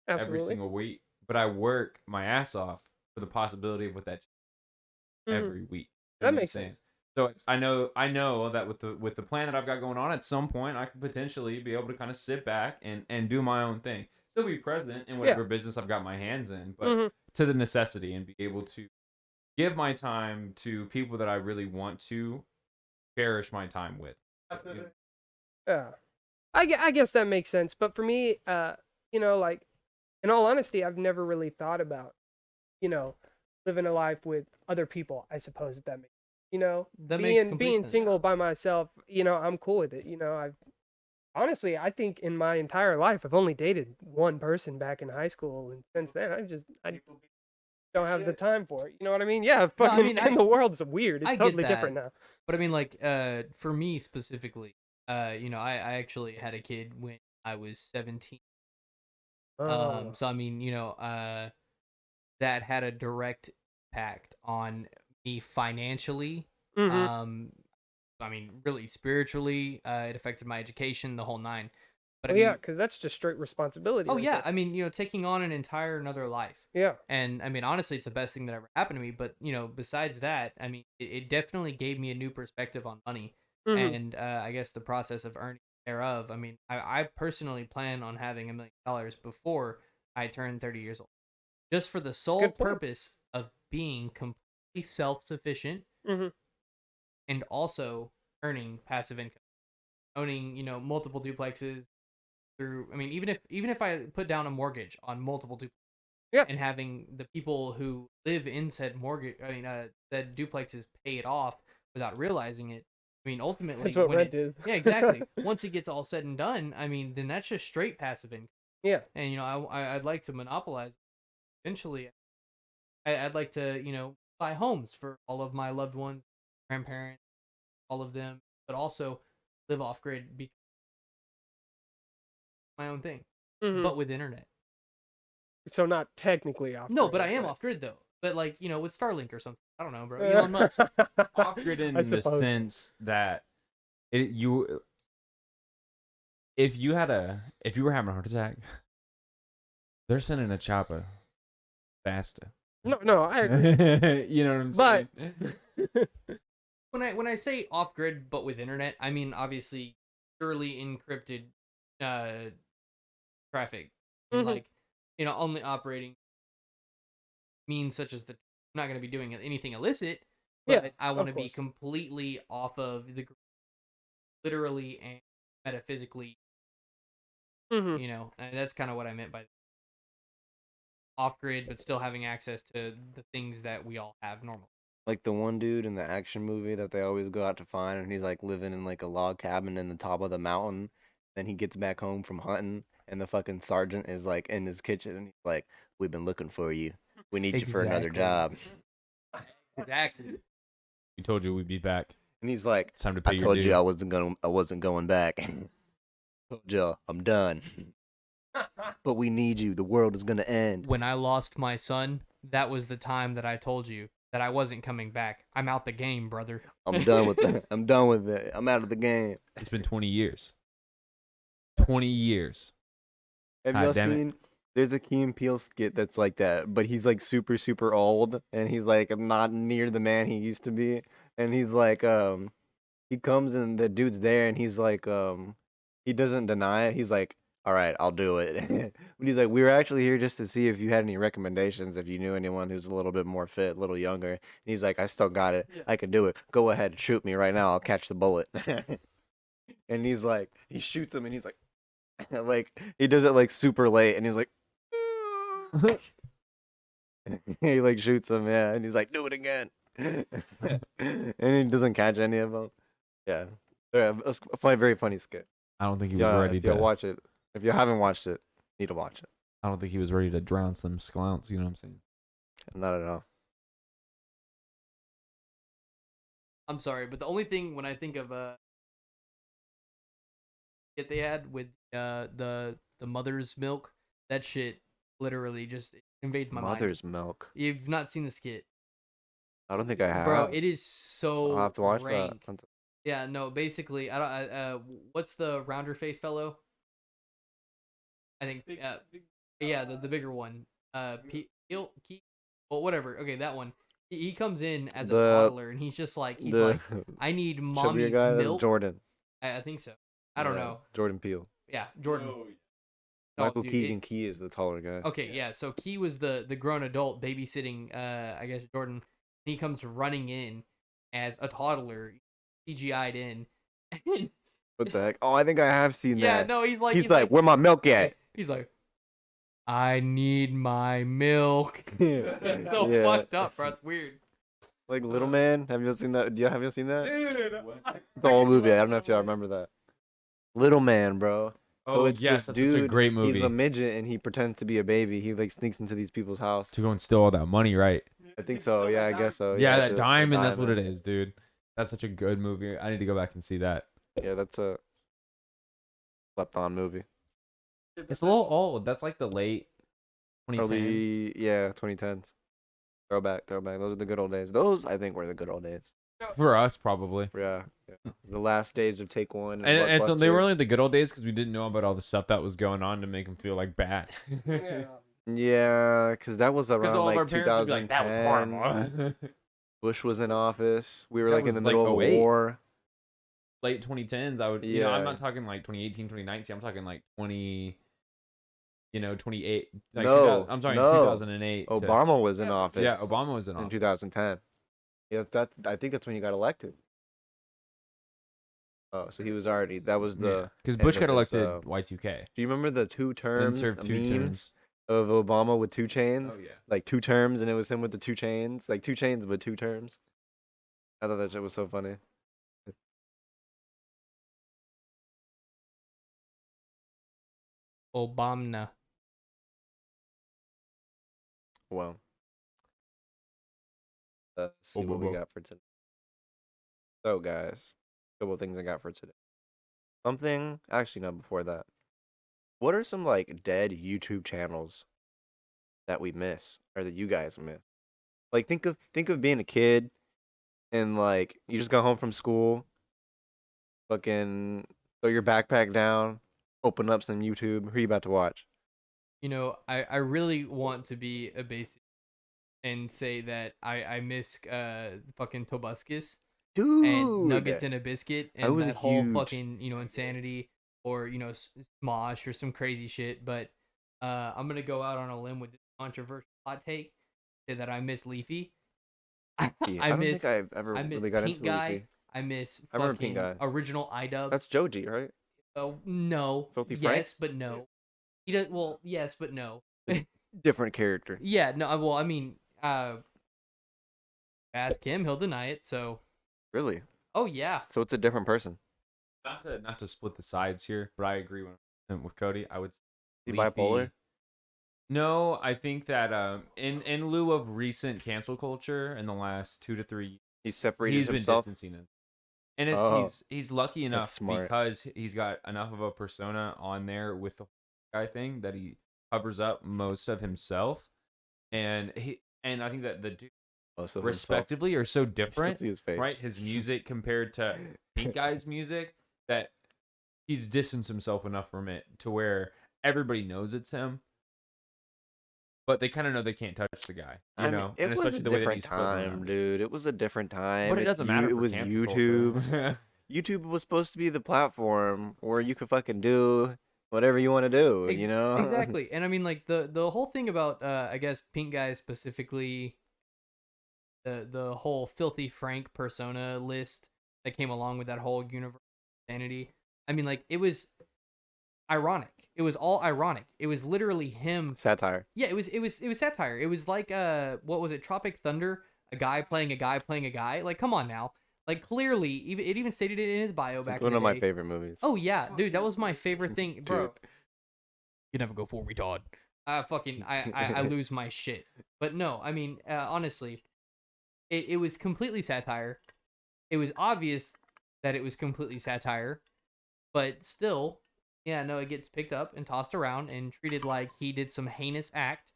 every Absolutely. single week, but I work my ass off for the possibility of what that Mhm. every week. That You know what I'm makes saying? sense. So I know that with the plan that I've got going on, at some point I could potentially be able to kind of sit back and do my own thing, still be present in whatever business I've got my hands in, but Mhm. to the necessity and be able to give my time to people that I really want to cherish my time with. Yeah. I guess that makes sense. But for me, you know, like, in all honesty, I've never really thought about, you know, living a life with other people, I suppose, if that makes you know, That makes being complete sense. single by myself, you know, I'm cool with it. You know, honestly, I think in my entire life, I've only dated one person back in high school, and since then, I don't have the time for it. You know what I mean? Yeah, fucking, mean, and the world's weird. It's I get totally different that. now. But I mean, like, for me specifically, you know, I actually had a kid when I was 17. Oh. So I mean, you know, that had a direct impact on me financially. Mhm. I mean, really spiritually, it affected my education, the whole nine. But I Well, mean, yeah, because that's just straight responsibility. oh right yeah, there. I mean, you know, taking on an entire another life. Yeah. And I mean, honestly, it's the best thing that ever happened to me. But you know, besides that, I mean, it definitely gave me a new perspective on money, Mhm. and I guess the process of earning thereof. I mean, I personally plan on having $1 million before I turn 30 years old, just for the sole good point. purpose of being completely self-sufficient Mhm. and also earning passive income, owning, you know, multiple duplexes through. I mean, even if I put down a mortgage on multiple duplexes. Yeah. And having the people who live in said mortgage, said duplexes pay it off without realizing it. I mean, ultimately, That's what when rent it, is. yeah, exactly. Once it gets all said and done, I mean, then that's just straight passive income. Yeah. And I'd like to monopolize. Eventually, I'd like to buy homes for all of my loved ones, grandparents, all of them, but also live off grid, be my own thing, Mhm. but with internet. So not technically off. No, but grid, I am off grid though. But like with Starlink or something. I don't know, bro. but- Elon Musk. Off grid in I the suppose. sense that if you were having a heart attack, they're sending a chopper faster. No, I agree. You know what I'm But- saying? When I say off grid but with internet, I mean obviously purely encrypted traffic. And, Mhm. like only operating means such as the I'm not going to be doing anything illicit, but Yeah, I want to of be course. completely off of the literally and metaphysically, Mhm. and that's kind of what I meant by off grid but still having access to the things that we all have normally. Like the one dude in the action movie that they always go out to find, and he's like living in like a log cabin in the top of the mountain. Then he gets back home from hunting, and the fucking sergeant is like in his kitchen, and he's like, "We've been looking for you. We need you for another Exactly. job." Exactly. We told you we'd be back. And he's like, It's time to pay "I your told you due. I wasn't going back. Told you I'm done. But we need you. The world is gonna end." When I lost my son, that was the time that I told you that I wasn't coming back. I'm out the game, brother. I'm done with that. I'm done with it. I'm out of the game. It's been 20 years. 20 years. Have God y'all damn it. seen? There's a Key and Peele skit that's like that, but he's like super, super old, and he's like not near the man he used to be. And he's like, he comes and the dude's there, and he's like, he doesn't deny it. He's like, "All right, I'll do it." But he's like, "We were actually here just to see if you had any recommendations, if you knew anyone who's a little bit more fit, a little younger." And he's like, "I still got it. Yeah. I can do it. Go ahead, shoot me right now. I'll catch the bullet." And he's like, he shoots him, and he's like, like he does it like super late, and he's like, he like shoots him, yeah, and he's like, "Do it again," and he doesn't catch any of them. Yeah, it's a funny, very funny skit. I don't think he was Yeah, ready if you to. watch it, if you haven't watched it, you need to watch it. I don't think he was ready to drown some sklounts. You know what I'm saying? Not at all. I'm sorry, but the only thing when I think of shit they had with the mother's milk, that shit literally just invades my mind. Mother's milk. You've not seen the skit, I don't think I have. bro. It is so I'll have to watch rank. that. Yeah, no, basically, I don't. What's the rounder face fellow? I think. Yeah, the bigger one. Well, whatever. Okay, that one. He comes in as a The- toddler, and he's just like, The I need chubbier mommy's guy, that's milk. Jordan. I think so. I don't Yeah, know. Jordan Peele. Yeah, Jordan. Oh, Michael dude, Keegan Key is the taller guy. Okay, yeah. So Key was the grown adult babysitting. I guess Jordan. He comes running in as a toddler, CGI'd in. What the heck? Oh, I think I have seen Yeah, that. no, he's like, "Where my milk at?" he's like, I need my milk. It's so Yeah. fucked up, bro. It's weird. Like Little Man. Have you seen that? Have you seen that? Dude, The whole movie. I don't know if y'all remember that. Little Man, bro. So Oh, it's yes, this that's dude. such a great He's movie. a midget and he pretends to be a baby. He like sneaks into these people's house. To go and steal all that money, right? I think so. Yeah, I guess so. Yeah, it's that a diamond. That's what it diamond. is, dude. That's such a good movie. I need to go back and see that. Yeah, that's a slept on movie. It's a little old. That's like the late 2010s. Early, yeah, 2010s. Throwback. Those are the good old days. Those I think were the good old days. For us, probably. Yeah. The last days of Take One. And so they were Blockbuster. only the good old days because we didn't know about all the stuff that was going on to make them feel like bad. Yeah. Yeah, because that was Because around all of our like parents would be like, 2010. that was horrible. Bush was in office. We were That like in was the like middle of a 08. war. Late 2010s, I would, you know, I'm Yeah. not talking like 2018, 2019. I'm talking like 28. Like No, 2000, I'm sorry, no. 2008. to- Obama was in office. Yeah, Obama was in in office. 2010. Yeah, I think that's when he got elected. Oh, so he was already. That was the. Because end Bush of got his, elected Y2K. Do you remember the two terms served two memes terms. of Obama with two chains? yeah. Like 2 terms, and it was him with the 2 chains. Like 2 chains with 2 terms. I thought that shit was so funny. Obama. Well, let's see what we got for today. So, guys, a couple of things I got for today. Actually, no, before that. What are some like dead YouTube channels that we miss or that you guys miss? Like, think of being a kid and like you just got home from school, fucking throw your backpack down, open up some YouTube. Who you about to watch? You know, I really want to be a basic and say that I miss fucking Tobuscus and Nuggets Dude, in a Biscuit I and was that whole huge. fucking, you know, insanity or, you know, Smosh or some crazy shit. But I'm gonna go out on a limb with this controversial hot take, say that I miss Leafy. Yeah, I I don't think miss I've ever I miss really got Pink into Guy. Leafy. I miss I remember Pink fucking Guy. original That's iDubbbz. Joji, right? Oh no, Filthy Frank? yes, but no. He does well, yes, but no. Different character. Yeah, no. Well, I mean, ask him; he'll deny it. So, Really? oh yeah, So it's a different person. Not to split the sides here, but I agree with Cody. I would say Is he Leafy- bipolar? No, I think that in lieu of recent cancel culture in the last 2 to 3 years, He separated he's been himself? distancing it. And it's Oh, he's lucky enough smart. because he's got enough of a persona on there with the guy thing that he covers up most of himself. And I think that the two Most of himself. respectively are so I still different, see his face. right? His music compared to Pink Guy's music that he's distanced himself enough from it to where everybody knows it's him. But they kind of know they can't touch the guy, you know, it and was a especially the way that different he's floating time, around. dude. It was a different time. But it doesn't matter. It for was cancel YouTube. culture. YouTube was supposed to be the platform where you could fucking do whatever you want to do, you know? exactly. And I mean, like the whole thing about I guess Pink Guy specifically, the whole Filthy Frank persona list that came along with that whole universe insanity. I mean, like it was ironic. It was all ironic. It was literally him. Satire. Yeah, it was satire. It was like what was it? Tropic Thunder, a guy playing a guy playing a guy. Like, come on now. Like, clearly, it even stated it in his bio back It's in one the of my day. favorite movies. Oh yeah, dude, that was my favorite thing, bro. Dude. You never go for retard. I lose my shit. But no, I mean, honestly, it was completely satire. It was obvious that it was completely satire, but still, yeah, no, it gets picked up and tossed around and treated like he did some heinous act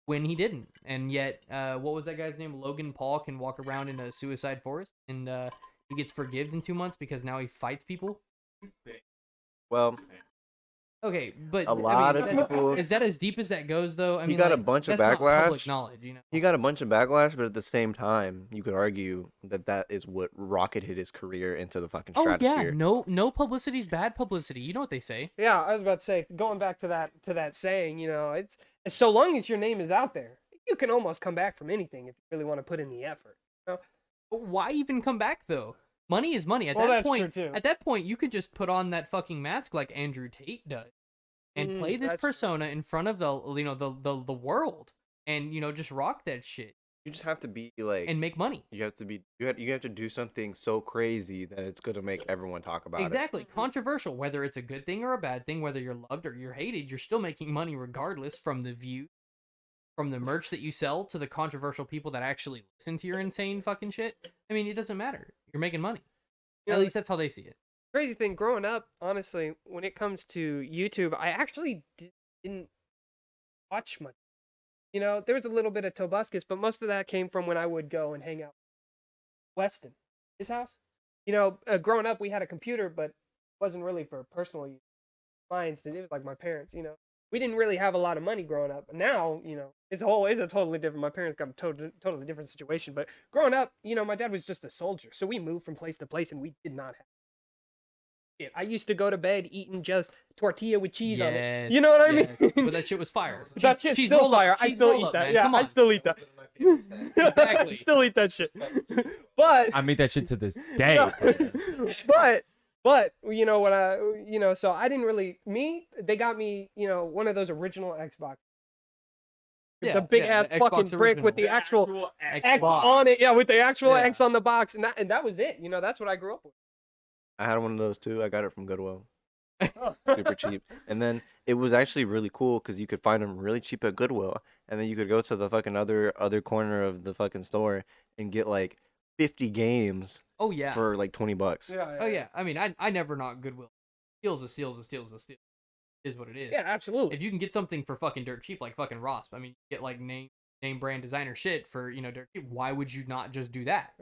when he didn't. And yet, what was that guy's name? Logan Paul can walk around in a suicide forest and he gets forgiven in 2 months because now he fights people. Well, Okay, but a lot of that- people. is that as deep as that goes though? I He mean, got a like, bunch of that's not public backlash. knowledge, you know. He got a bunch of backlash, but at the same time, you could argue that that is what rocketed his career into the fucking Oh stratosphere. yeah, no publicity is bad publicity. You know what they say. Yeah, I was about to say, going back to that saying, you know, it's so long as your name is out there, you can almost come back from anything if you really want to put in the effort. You know? But why even come back though? Money is money. At Well, that that's point, true, too. at that point, you could just put on that fucking mask like Andrew Tate does, and play this that's true. persona in front of the world, and just rock that shit You just have to be like, and make money. you have to be, you have to do something so crazy that it's gonna make everyone talk about it. Exactly. Controversial, whether it's a good thing or a bad thing, whether you're loved or you're hated, you're still making money regardless from the view, from the merch that you sell to the controversial people that actually listen to your insane fucking shit. I mean, it doesn't matter. You're making money. You At know, least that's how they see it. crazy thing, growing up, honestly, when it comes to YouTube, I actually didn't watch much. You know, there was a little bit of Tobuscus, but most of that came from when I would go and hang out with Weston, his house. You know, growing up, we had a computer, but it wasn't really for personal use. Mine, it was like my parents, you know. We didn't really have a lot of money growing up. Now, you know, it's a totally different. My parents got a totally different situation. But growing up, you know, my dad was just a soldier. So we moved from place to place, and we did not have it. I used to go to bed eating just tortilla with cheese on it. You know what I mean? But that shit was fire. That shit's cheese still roll-up, fire. I cheese still roll-up, eat that. man. Yeah, Come I on. still eat that. Exactly. Still eat that shit. But I made that shit to this day. but you know what so I didn't really they got me, you know, one of those original Xbox. Yeah, the big ass the fucking Xbox brick with the original. actual X Xbox. on it. Yeah, with the actual Yeah. X on the box, and that was it. You know, that's what I grew up with. I had one of those too. I got it from Goodwill. super cheap. And then it was actually really cool because you could find them really cheap at Goodwill, and then you could go to the fucking other corner of the fucking store and get like 50 games Oh yeah. for like $20. Yeah, Oh yeah. I mean, I never knock Goodwill. Steals a steals a steals a steal. Is what it is. Yeah, absolutely. If you can get something for fucking dirt cheap, like fucking Ross, I mean, you get like name brand designer shit for dirt cheap. Why would you not just do that?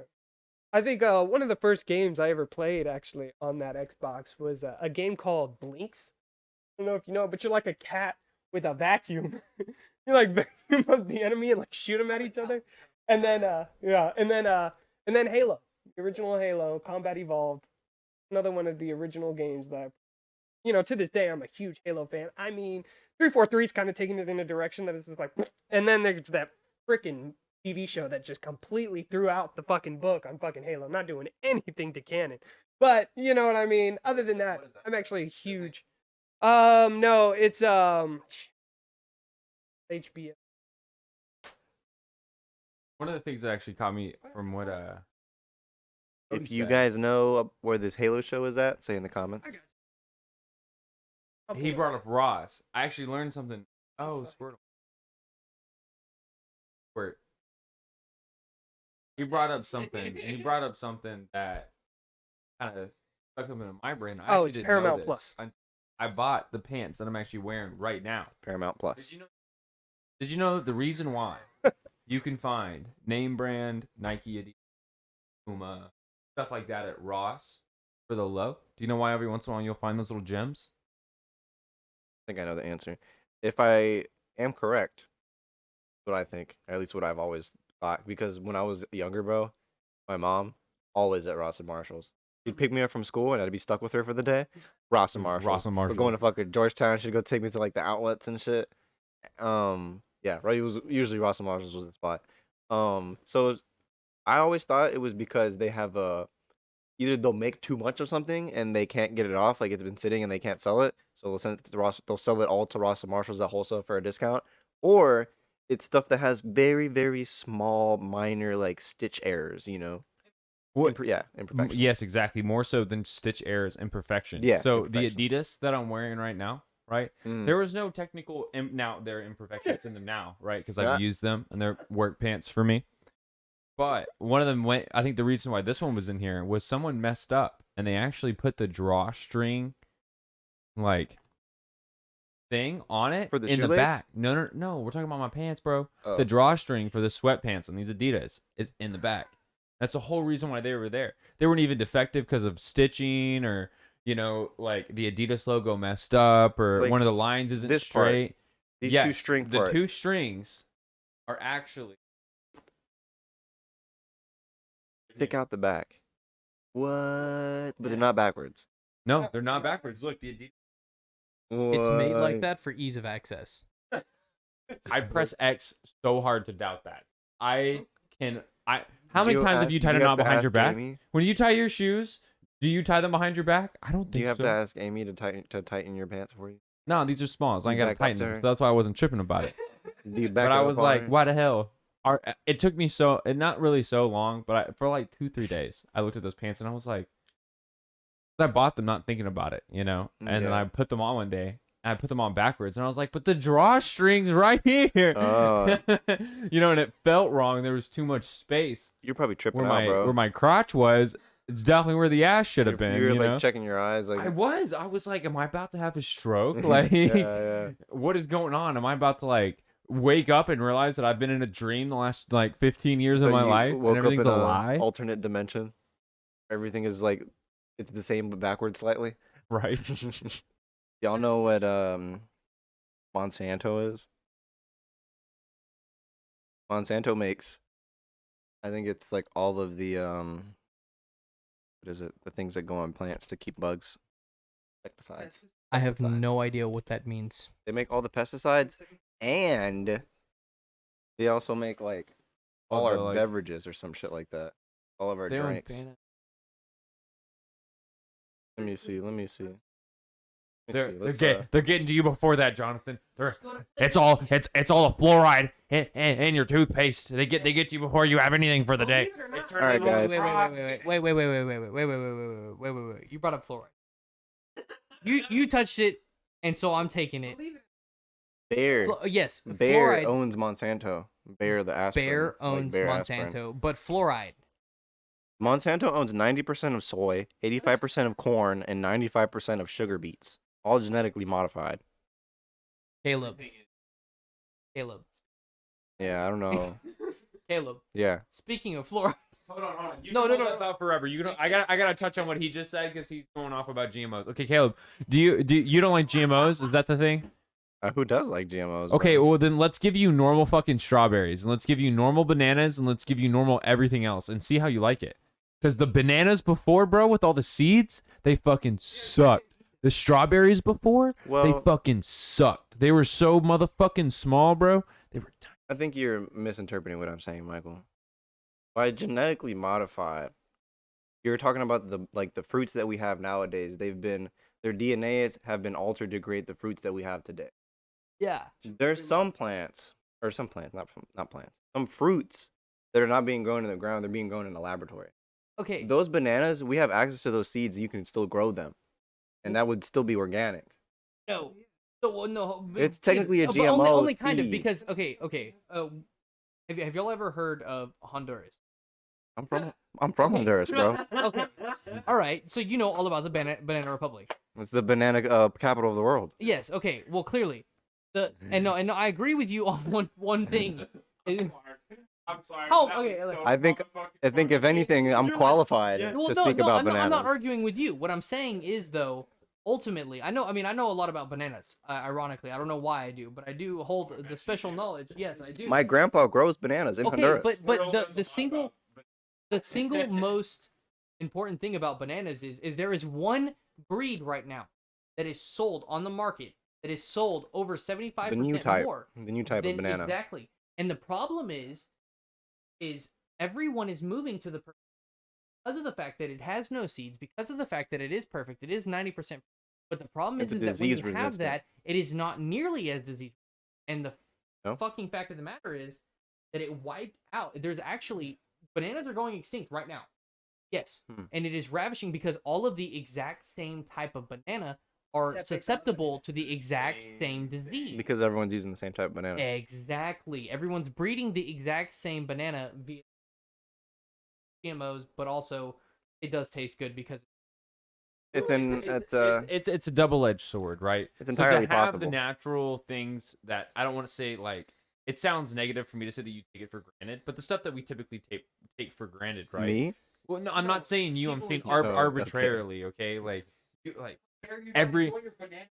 I think one of the first games I ever played actually on that Xbox was a game called Blinks. I don't know if you know, but you're like a cat with a vacuum. You like vacuum up the enemy and like shoot them at each other. And then and then Halo, the original Halo, Combat Evolved, another one of the original games that to this day I'm a huge Halo fan. I mean, 343 is kind of taking it in a direction that is just like, and then there's that freaking TV show that just completely threw out the fucking book on fucking Halo, not doing anything to canon. But you know what I mean. Other than that, I'm actually a huge. No, it's HBO. One of the things that actually caught me from what Cody If you said, guys know where this Halo show is at, say in the comments. he brought up Ross. I actually learned something. Oh, Squirtle. Squirt. He brought up something. He brought up something that kind of stuck up in my brain. I Oh, actually it's didn't Paramount know Plus. this. I bought the pants that I'm actually wearing right now. Paramount Plus. Did you know the reason why you can find name brand Nike, Adidas, Puma, stuff like that at Ross for the low? Do you know why every once in a while you'll find those little gems? I think I know the answer. If I am correct, what I think, or at least what I've always thought, because when I was younger, bro, my mom always at Ross and Marshalls. She'd pick me up from school and I'd be stuck with her for the day. Ross and Marshalls. Ross and We're going to Marshalls. fucking Georgetown. She'd go take me to like the outlets and shit. Yeah, right. It was usually Ross and Marshalls was the spot. So I always thought it was because they have either they'll make too much of something and they can't get it off, like it's been sitting and they can't sell it, so they'll send it to Ross. They'll sell it all to Ross and Marshalls at wholesale for a discount, or it's stuff that has very very small minor like stitch errors, What? imperfections. Yes, exactly. More so than stitch errors, imperfections. Yeah, So the imperfections. Adidas that I'm wearing right now, right? Mm. There was no technical. Now there are imperfections in them now, right? Because Yeah. I've used them and they're work pants for me. But one of them went. I think the reason why this one was in here was someone messed up and they actually put the drawstring, like, thing on it For the in the shoelace? back. No. We're talking about my pants, bro. Oh. The drawstring for the sweatpants on these Adidas is in the back. That's the whole reason why they were there. They weren't even defective because of stitching or, like the Adidas logo messed up or Like, one of the lines isn't this part, straight. These Yes, two string the parts. two strings are actually stick out the back. What? But they're not backwards. no, they're not backwards. Look, the Adidas. It's made like What? that for ease of access. I press X so hard to doubt that. How Do many times have you tied a knot to behind your ask back? Amy? When you tie your shoes, do you tie them behind your back? I don't Do think you have so. to ask Amy to tighten your pants for you? No, these are small, so I You gotta back up tighten to them. her? So that's why I wasn't tripping about it. Do you back But it I up was on like, her? why the hell? It took me not really so long, but for like 2-3 days, I looked at those pants and I was like, I bought them not thinking about it, And then Yeah. I put them on one day. And I put them on backwards, and I was like, "But the drawstring's right here," Oh. And it felt wrong. There was too much space You're probably tripping where out, bro. where my crotch was. It's definitely where the ass should have been. You're you like know? checking your eyes, like I was like, "Am I about to have a stroke? Like, yeah. what is going on? Am I about to like wake up and realize that I've been in a dream the last like 15 years of That my you life and woke up everything's in a lie?" alternate dimension. Everything is like it's the same but backwards slightly. Right? Y'all know what Monsanto is? Monsanto makes, I think it's like all of the what is it? The things that go on plants to keep bugs. Pesticides. I have Pesticides. no idea what that means. They make all the pesticides, and they also make like all Oh, our the, like- beverages or some shit like that. All of our They don't drinks. ban it. Let me see. Let me see. They're getting to you before that, Jonathan. It's all the fluoride and your toothpaste. They get to you before you have anything for the day. All right, guys. Wait. You brought up fluoride. You touched it, and so I'm taking it. Bayer. Yes, Bayer fluoride. owns Monsanto. Bayer the aspirin. Bayer like owns Bayer Monsanto, aspirin. but fluoride. Monsanto owns 90% of soy, 85% of corn, and 95% of sugar beets, all genetically modified. Caleb. Caleb. Yeah, I don't know. Caleb. Yeah. Speaking of fluoride. Hold on. You No, can no, hold no. that thought forever. I gotta touch on what he just said because he's going off about GMOs. Okay, Caleb, you don't like GMOs? Is that the thing? Who does like GMOs? Okay, bro? well then let's give you normal fucking strawberries, and let's give you normal bananas, and let's give you normal everything else, and see how you like it. Because the bananas before, bro, with all the seeds, they fucking sucked. The strawberries before, they Well- fucking sucked. They were so motherfucking small, bro. They were tiny. I think you're misinterpreting what I'm saying, Michael. By genetically modified, you're talking about the fruits that we have nowadays. Their DNAs have been altered to create the fruits that we have today. Yeah. There's some plants, not plants, some fruits that are not being grown in the ground. They're being grown in a laboratory. Okay. Those bananas, we have access to those seeds. You can still grow them, and that would still be organic. No. So no. It's technically a but GMO only kind of seed. because okay. Have y'all ever heard of Honduras? I'm from Okay. Honduras, bro. Okay. All right. So you know all about the Banana Republic. It's the banana capital of the world. Yes. Okay. Well, clearly, and no, I agree with you on one thing. I'm sorry. Oh, okay, like- I think if anything, I'm qualified to speak about I'm bananas. not arguing with you. What I'm saying is though, ultimately, I know a lot about bananas. Ironically, I don't know why I do, but I do hold the special knowledge. Yes, I do. My grandpa grows bananas in Okay, Honduras. but the single most important thing about bananas is there is one breed right now that is sold on the market that is sold over 75% the new type more of than banana. exactly. And the problem is everyone is moving to the because of the fact that it has no seeds, because of the fact that it is perfect, it is 90%. But the problem It's is that when you disease have resistant. that, it is not nearly as disease. And the No? fucking fact of the matter is that it wiped out. There's actually bananas are going extinct right now. Yes, and it is ravishing because all of the exact same type of banana are susceptible to the exact same disease. Because everyone's using the same type of banana. Exactly. Everyone's breeding the exact same banana via GMOs, but also it does taste good because It's It's a double-edged sword, right? It's So entirely to have possible. the natural things that I don't want to say like it sounds negative for me to say that you take it for granted, but the stuff that we typically take for granted, right? Me? Well, no, I'm not saying you. I'm saying Oh, okay. arbitrarily. Okay, like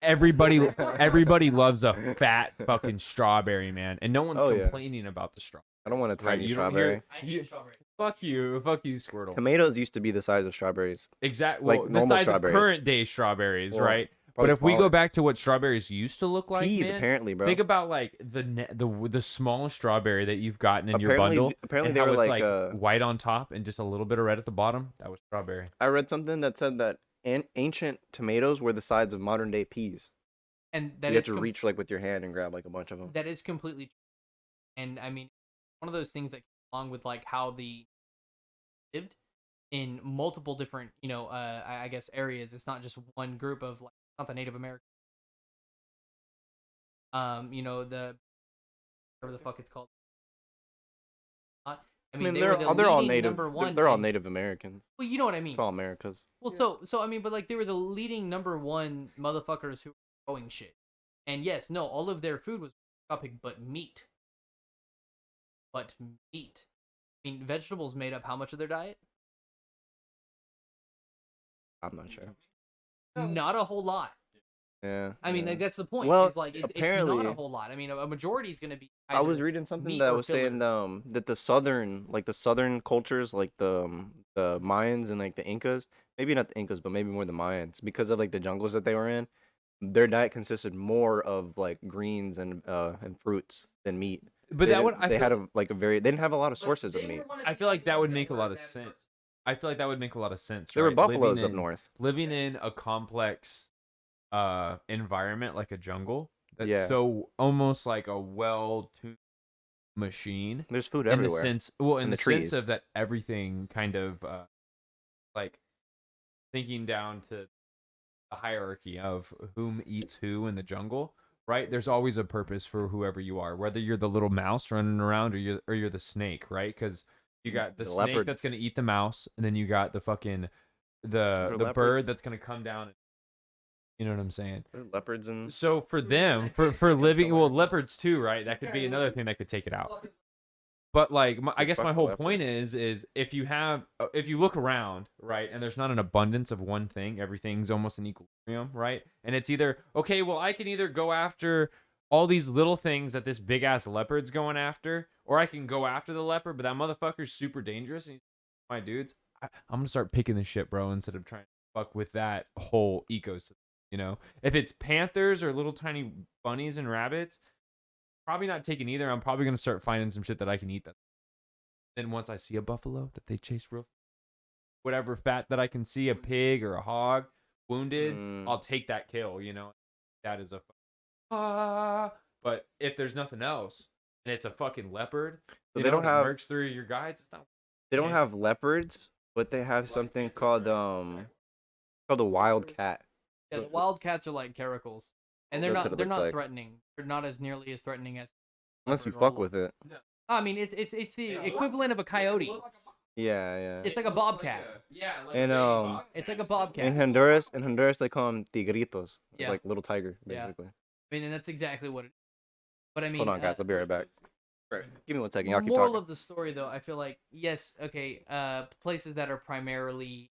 everybody loves a fat fucking strawberry, man, and no one's Oh, yeah. complaining about the straw. I don't want a Right? tiny You don't strawberry. hear- I hate strawberries. Fuck you, Squirtle. Tomatoes used to be the size of strawberries. Exactly. like Well, the normal size of strawberries. current day strawberries, Well, right? But probably if we go smaller. back to what strawberries used to look like, Peas, man, apparently, bro. think about like the small strawberry that you've gotten in your Apparently- bundle. apparently and they how were it's like, white on top and just a little bit of red at the bottom. That was strawberry. I read something that said that ancient tomatoes were the size of modern day peas. And that You have is to reach like with your hand and grab like a bunch of them. that is completely true. And I mean, one of those things that came along with like how the lived in multiple different, I guess areas. It's not just one group of like not the Native American. The whatever the fuck it's called. I mean, they were the they're all leading native. number one. They're all in- Native Americans. Well, you know what I mean. It's all Americas. Well, so I mean, but like they were the leading number one motherfuckers who were growing shit. And yes, no, all of their food was topic, but meat. But meat. I mean, vegetables made up how much of their diet? I'm not sure. Not a whole lot. Yeah. I mean, yeah. like that's the point. Well, it's like it's not apparently- a whole lot. I mean, a majority is going to be. I was either reading something meat that or was saying filler. that the southern cultures, like the Mayans and like the Incas, maybe not the Incas, but maybe more the Mayans, because of like the jungles that they were in, their diet consisted more of like greens and fruits than meat. But They that would didn't- they had they didn't have a lot of sources of meat. I feel like that would make a lot of sense. I feel like that would make a lot of sense. There were right? buffaloes Living up in- north. Living in a complex environment like a jungle that's Yeah. so almost like a well-tuned machine There's food in everywhere. the sense in And the the sense trees. of that everything kind of like thinking down to the hierarchy of whom eats who in the jungle, right? There's always a purpose for whoever you are, whether you're the little mouse running around or you're the snake, right? Because you got the The snake leopard. that's gonna eat the mouse, and then you got the fucking the leopards. bird that's gonna come down. You know what I'm saying? There are leopards and So for them, for living, well, leopards too, right? That could be another thing that could take it out. But like, I guess fuck my the whole leopard. point is if you look around, right, and there's not an abundance of one thing, everything's almost an equilibrium, right? And it's either okay, well, I can either go after all these little things that this big ass leopard's going after, or I can go after the leopard, but that motherfucker's super dangerous. And my dudes, I'm gonna start picking the shit, bro, instead of trying to fuck with that whole ecosystem. You know, if it's panthers or little tiny bunnies and rabbits, probably not taking either. I'm probably gonna start finding some shit that I can eat. That then once I see a buffalo that they chase real, whatever fat that I can see, a pig or a hog wounded, I'll take that kill. You know, that is a But if there's nothing else and it's a fucking leopard, But you they know, don't that have works through your guides. It's not. they don't have leopards, but they have something called a wild cat. Yeah, the wildcats are like caracals, and That's what it they're looks not like. threatening. They're not as nearly as threatening as Unless you leopard or fuck with it. I mean, it's the equivalent of a coyote. Yeah. It's like a bobcat. And It's like a bobcat. in Honduras they call them tigritos. Yeah. Like little tiger, Yeah. basically. I mean, and that's exactly what it is. But I mean, Hold on, guys. I'll be right back. Right. Give me 1 second. Y'all keep moral talking. of the story, though, I feel like yes, okay, places that are primarily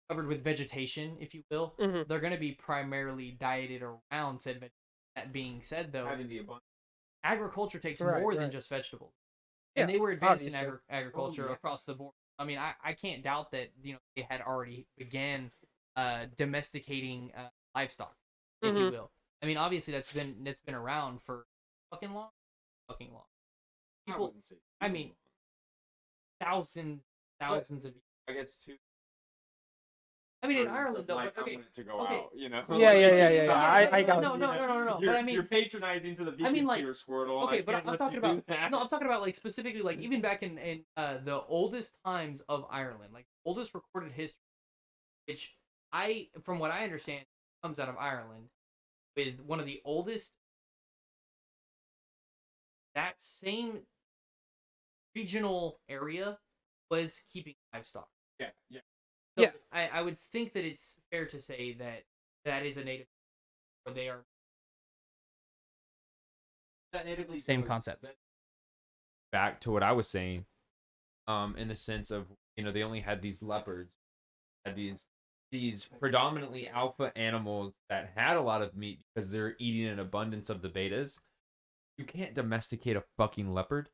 covered with vegetation, if you will, Mhm. they're going to be primarily dieted around said vegetation. That being said, though, agriculture takes Right, more than right. just vegetables, Yeah, and they were advanced in obviously. agriculture across the board. I mean, I can't doubt that they had already began domesticating livestock, if you Mhm. will. I mean, obviously that's been around for fucking long. People, I mean, thousands of years. I guess two. I mean, in Ireland, though. But, okay, to go okay. out, you know. Yeah. I got no, you. no. But I mean, you're patronizing to the vegan mean, like, tier, Squirtle. okay, I but can't I'm let talking you do about that. no, I'm talking about like specifically like even back in the oldest times of Ireland, like oldest recorded history, which from what I understand comes out of Ireland, with one of the oldest. That same regional area was keeping livestock. Yeah. So Yeah. I would think that it's fair to say that that is a native, or they are That natively same goes concept. Back to what I was saying, in the sense of they only had these leopards, had these predominantly alpha animals that had a lot of meat because they're eating an abundance of the betas. You can't domesticate a fucking leopard.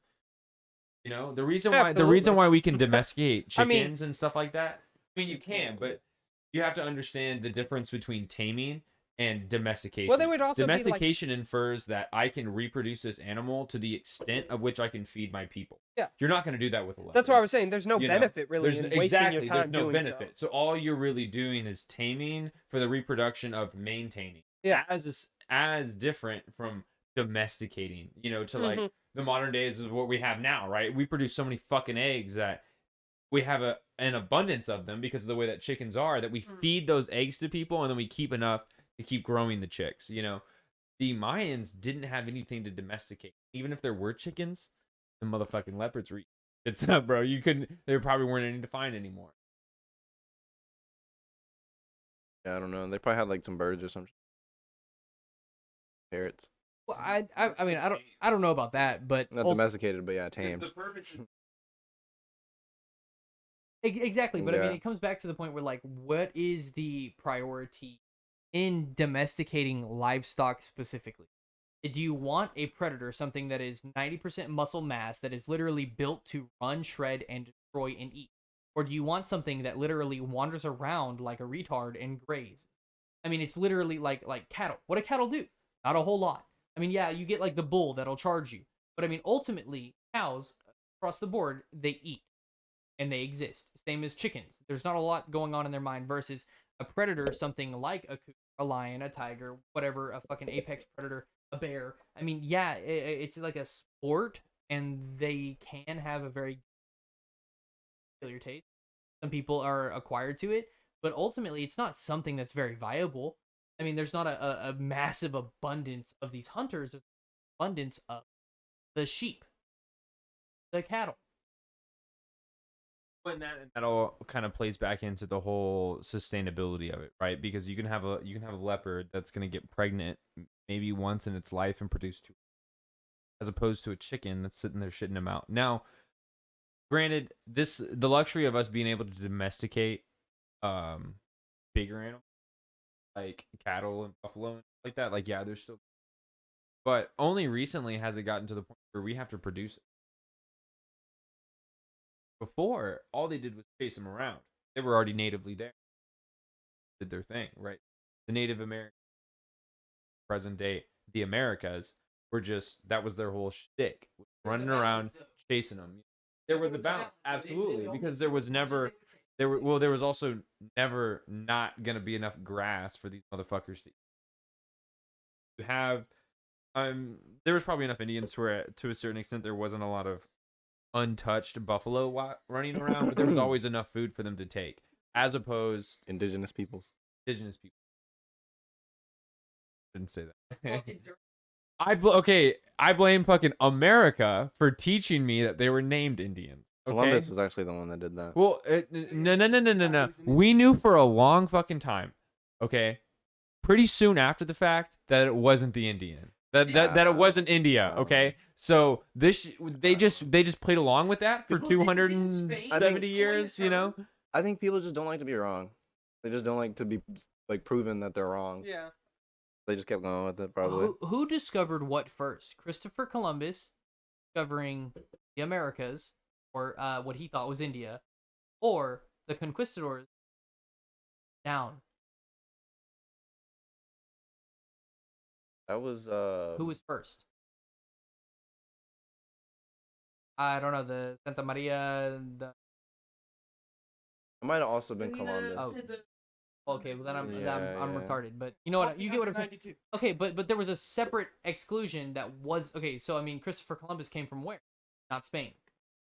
The reason Absolutely. why we can domesticate I mean- chickens and stuff like that. I mean, you can, but you have to understand the difference between taming and domestication. Well, they would also be like- domestication infers that I can reproduce this animal to the extent of which I can feed my people. Yeah. You're not going to do that with a leopard. That's what I was saying. There's no You know, benefit really There's in wasting exactly your time there's no doing benefit. stuff. So all you're really doing is taming for the reproduction of maintaining. Yeah. As different from domesticating. To like Mhm. the modern days is what we have now, right? We produce so many fucking eggs that we have an abundance of them because of the way that chickens are, that we feed those eggs to people and then we keep enough to keep growing the chicks. The Mayans didn't have anything to domesticate. Even if there were chickens, the motherfucking leopards were eating. It's not, bro. There probably weren't any to find anymore. Yeah, I don't know. They probably had like some birds or something. Parrots. Well, I mean, I don't know about that, but Not domesticated, but yeah, tamed. exactly. But I mean, Yeah. it comes back to the point where like, what is the priority in domesticating livestock specifically? Do you want a predator, something that is 90% muscle mass, that is literally built to run, shred, and destroy and eat? Or do you want something that literally wanders around like a retard and graze? I mean, it's literally like cattle. What do cattle do? Not a whole lot. I mean, yeah, you get like the bull that'll charge you. But I mean, ultimately, cows across the board, they eat and they exist. Same as chickens. There's not a lot going on in their mind versus a predator, something like a cougar, a lion, a tiger, whatever, a fucking apex predator, a bear. I mean, yeah, it's like a sport and they can have a very peculiar taste. Some people are acquired to it, but ultimately it's not something that's very viable. I mean, there's not a massive abundance of these hunters, there's abundance of the sheep, the cattle. When that all kind of plays back into the whole sustainability of it, right? Because you can have a leopard that's going to get pregnant maybe once in its life and produce two, as opposed to a chicken that's sitting there shitting them out. Now, granted, the luxury of us being able to domesticate bigger animals like cattle and buffalo and like that, like yeah, there's still, but only recently has it gotten to the point where we have to produce it. Before, all they did was chase them around. They were already natively there. Did their thing, right? The Native American, present day, the Americas were just, that was their whole shtick. Running around, chasing them. There was a balance, absolutely, because there was never, there was also never not going to be enough grass for these motherfuckers to eat. You have, there was probably enough Indians where, to a certain extent, there wasn't a lot of untouched buffalo running around, but there was always enough food for them to take, as opposed Indigenous peoples. Indigenous people. Didn't say that. I blame fucking America for teaching me that they were named Indians. Okay? Columbus was actually the one that did that. Well, no. We knew for a long fucking time, okay, pretty soon after the fact, that it wasn't the Indian. That it wasn't India, okay? So they just played along with that for 270 years, you know? I think people just don't like to be wrong. They just don't like to be like proven that they're wrong. Yeah. They just kept going with it, probably. Who discovered what first? Christopher Columbus discovering the Americas, or what he thought was India, or the conquistadors down? That was Who was first? I don't know. The Santa Maria. It might have also been Columbus. Oh. Okay, well then I'm Yeah. retarded, but you know what? You get what I'm saying. Okay, but there was a separate exclusion that was okay. So I mean, Christopher Columbus came from where? Not Spain.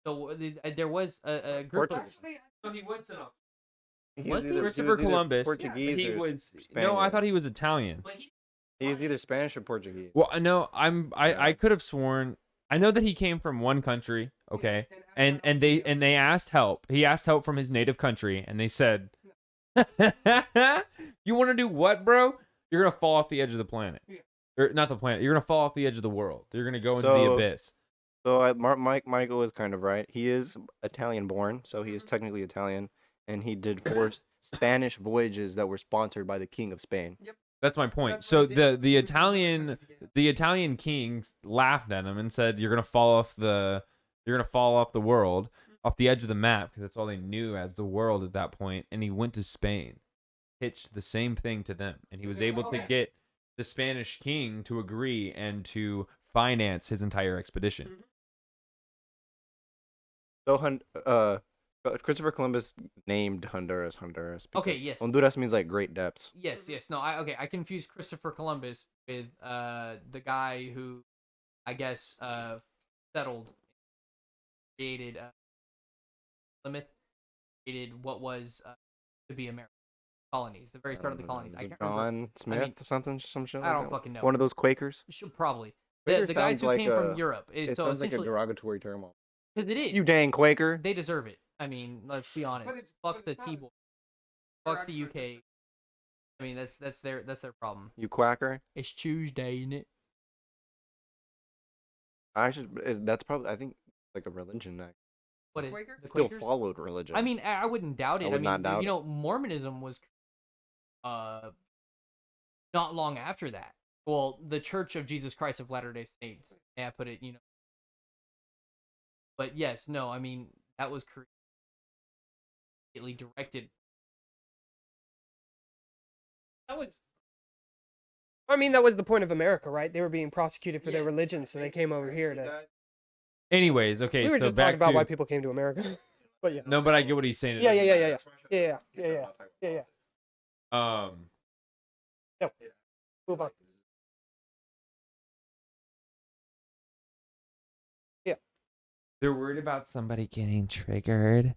So there was a group of. Actually, he was enough. He Was he? either Christopher Columbus. Portuguese He or was Spanish. no, I thought he was Italian. He was either Spanish or Portuguese. Well, no, I could have sworn. I know that he came from one country, okay, and they asked help. He asked help from his native country, and they said, "You want to do what, bro? You're gonna fall off the edge of the planet, or not the planet. You're gonna fall off the edge of the world. You're gonna go into the abyss." So Michael is kind of right. He is Italian born, so he is technically Italian, and he did 4 Spanish voyages that were sponsored by the King of Spain. That's my point. So the Italian king laughed at him and said, "You're gonna fall off the world, off the edge of the map," because that's all they knew as the world at that point. And he went to Spain, pitched the same thing to them, and he was able to get the Spanish king to agree and to finance his entire expedition. So Christopher Columbus named Honduras Honduras. Okay, because yes. Honduras means like great depths. Yes. No, I confused Christopher Columbus with the guy who, I guess, settled, created Plymouth, created what was to be America colonies, the very start of the colonies. I can't remember. John Smith mean, or some shit. I like don't that. fucking know. One of those Quakers. Probably Quaker the guys sounds who like came from a- Europe. It So sounds like a essentially, derogatory term. because it is. You dang Quaker. They deserve it. I mean, let's be honest. Fuck the T-boy. Fuck the UK. I mean, that's their problem. You quacker. It's Tuesday, isn't it? That's probably, I think, like a religion. What is Quaker? the Still Quakers? followed religion. I mean, I wouldn't doubt it. I would mean, not doubt you know, Mormonism was not long after that. Well, the Church of Jesus Christ of Latter-day Saints. Yeah, I put it, you know. But yes, no, I mean, that was immediately directed. That was. I mean, that was the point of America, right? They were being prosecuted for their religion, so they came over here to. Anyways, okay, We were so just back talking about to why people came to America. But yeah. no, but I get what he's saying. Yeah. Yeah. Move on. They're worried about somebody getting triggered.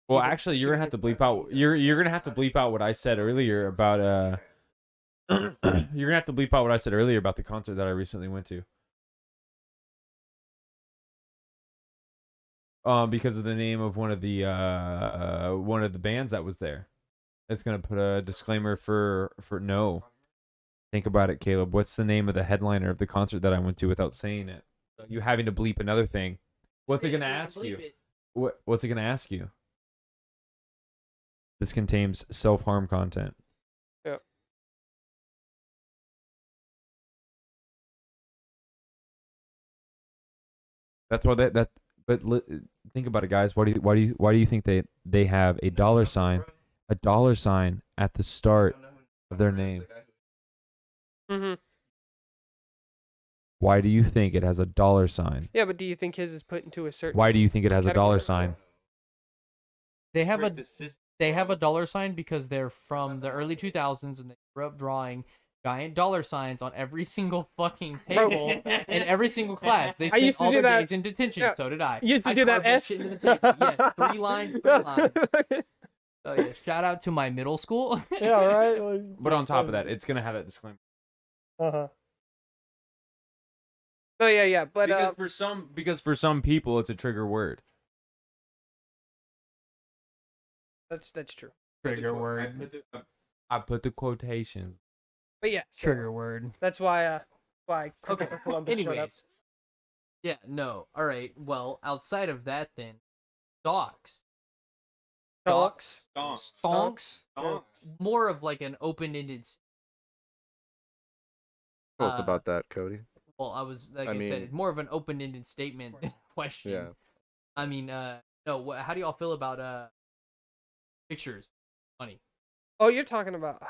Well, keep it- actually, keep you're it gonna have to in- bleep out. You're gonna have to bleep out what I said earlier about you're gonna have to bleep out what I said earlier about the concert that I recently went to. Because of the name of one of the bands that was there. It's gonna put a disclaimer for no. Think about it, Caleb. What's the name of the headliner of the concert that I went to without saying it? You having to bleep another thing. What's it gonna ask you? What's it gonna ask you? This contains self-harm content. Yep. That's why that. But think about it, guys. Why do you think they have a dollar sign at the start of their name? Mhm. Why do you think it has a dollar sign? Yeah, but do you think his is put into a certain? Why do you think it has a dollar category? sign? They have a dollar sign because they're from the early 2000s and they grew up drawing giant dollar signs on every single fucking table in every single class. They I spent used to all do their that- days in detention. yeah. So did I. Used to I do that carved S. shit into the table. Yes, 3 lines, 3 lines. So yeah, shout out to my middle school. Yeah, right. But on top of that, it's gonna have that disclaimer. Uh-huh. Oh yeah, but Because for some people, it's a trigger word. that's true. Trigger word. I put the quotations. But yeah, so Trigger word. that's why Okay. Christopher Columbus showed up. Anyways. Yeah, no. All right. Well, outside of that then, docs. Stonks. Stonks. More of like an open-ended. Tell us Uh, about that, Cody. Well, I was like I I said, mean- it's more of an open-ended statement than a question. Yeah. I mean, no. How do y'all feel about pictures, money? Oh, you're talking about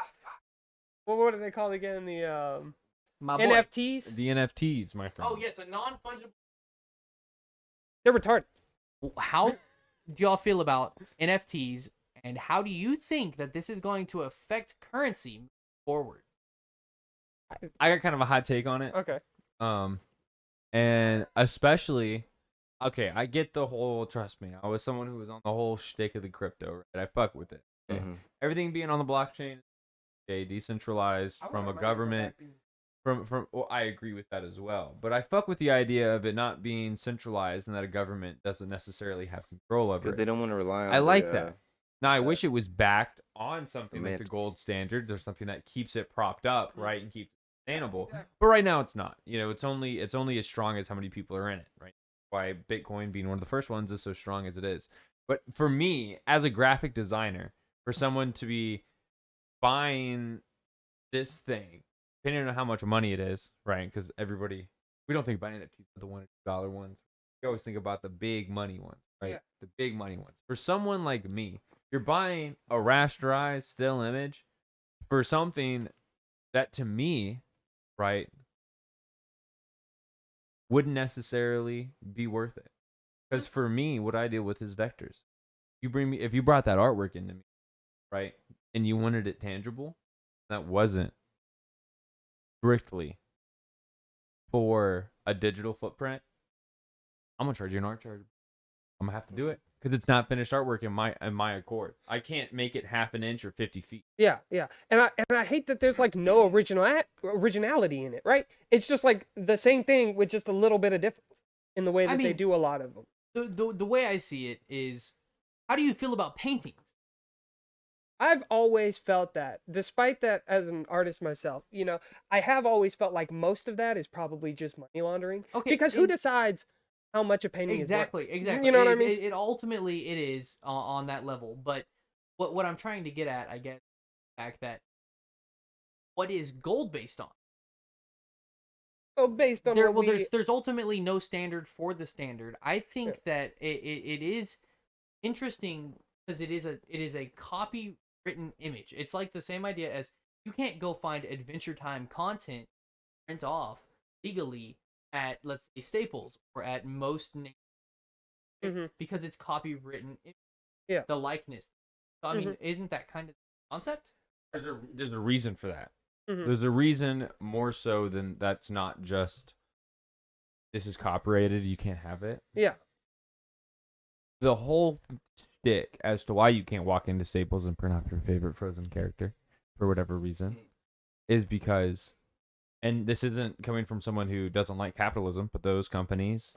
what do they call it again? The My boy. NFTs. The NFTs, my friend. Oh yes, a non-fungible. They're retarded. How do y'all feel about NFTs, and how do you think that this is going to affect currency forward? I got kind of a hot take on it. Okay. And especially, okay, I get the whole. Trust me, I was someone who was on the whole shtick of the crypto. Right, I fuck with it. Okay? Mhm. Everything being on the blockchain, okay, decentralized from a government. From well, I agree with that as well. But I fuck with the idea of it not being centralized and that a government doesn't necessarily have control over Because it. they don't want to rely on. I like the, that. Now I wish it was backed on something like the mint. gold standard or something that keeps it propped up, right, and keeps it sustainable. But right now it's not. You know, it's only as strong as how many people are in it, right? Why Bitcoin being one of the first ones is so strong as it is. But for me, as a graphic designer, for someone to be buying this thing, depending on how much money it is, right? Because we don't think about NFTs but the $1 ones. We always think about the big money ones, right? Yeah. The big money ones. For someone like me, you're buying a rasterized still image for something that to me, right, wouldn't necessarily be worth it. Because for me, what I deal with is vectors. If you brought that artwork into me, right, and you wanted it tangible, that wasn't strictly for a digital footprint, I'm gonna charge you an art charge. I'm gonna have to do it because it's not finished artwork in my accord. I can't make it half an inch or 50 feet. Yeah, and I hate that there's like no originality in it, right? It's just like the same thing with just a little bit of difference in the way that they mean, do a lot of them. The way I see it is, how do you feel about paintings? I've always felt that, despite that as an artist myself, I have always felt like most of that is probably just money laundering. Okay, Because who decides how much a painting is worth? Exactly. You know what I mean? It ultimately it is on that level, but what I'm trying to get at, I guess, the fact that what is gold based on? Oh, based on There's ultimately no standard for the standard. I think that it is interesting because it is a copywritten image. It's like the same idea as you can't go find Adventure Time content print off legally at, let's say, Staples or at most because it's copywritten. Yeah. The likeness. So I mean, isn't that kind of the concept? There's a reason for that. Mhm. There's a reason more so than that's not just this is copyrighted, you can't have it. Yeah. The whole shtick as to why you can't walk into Staples and print out your favorite Frozen character for whatever reason is because, and this isn't coming from someone who doesn't like capitalism, but those companies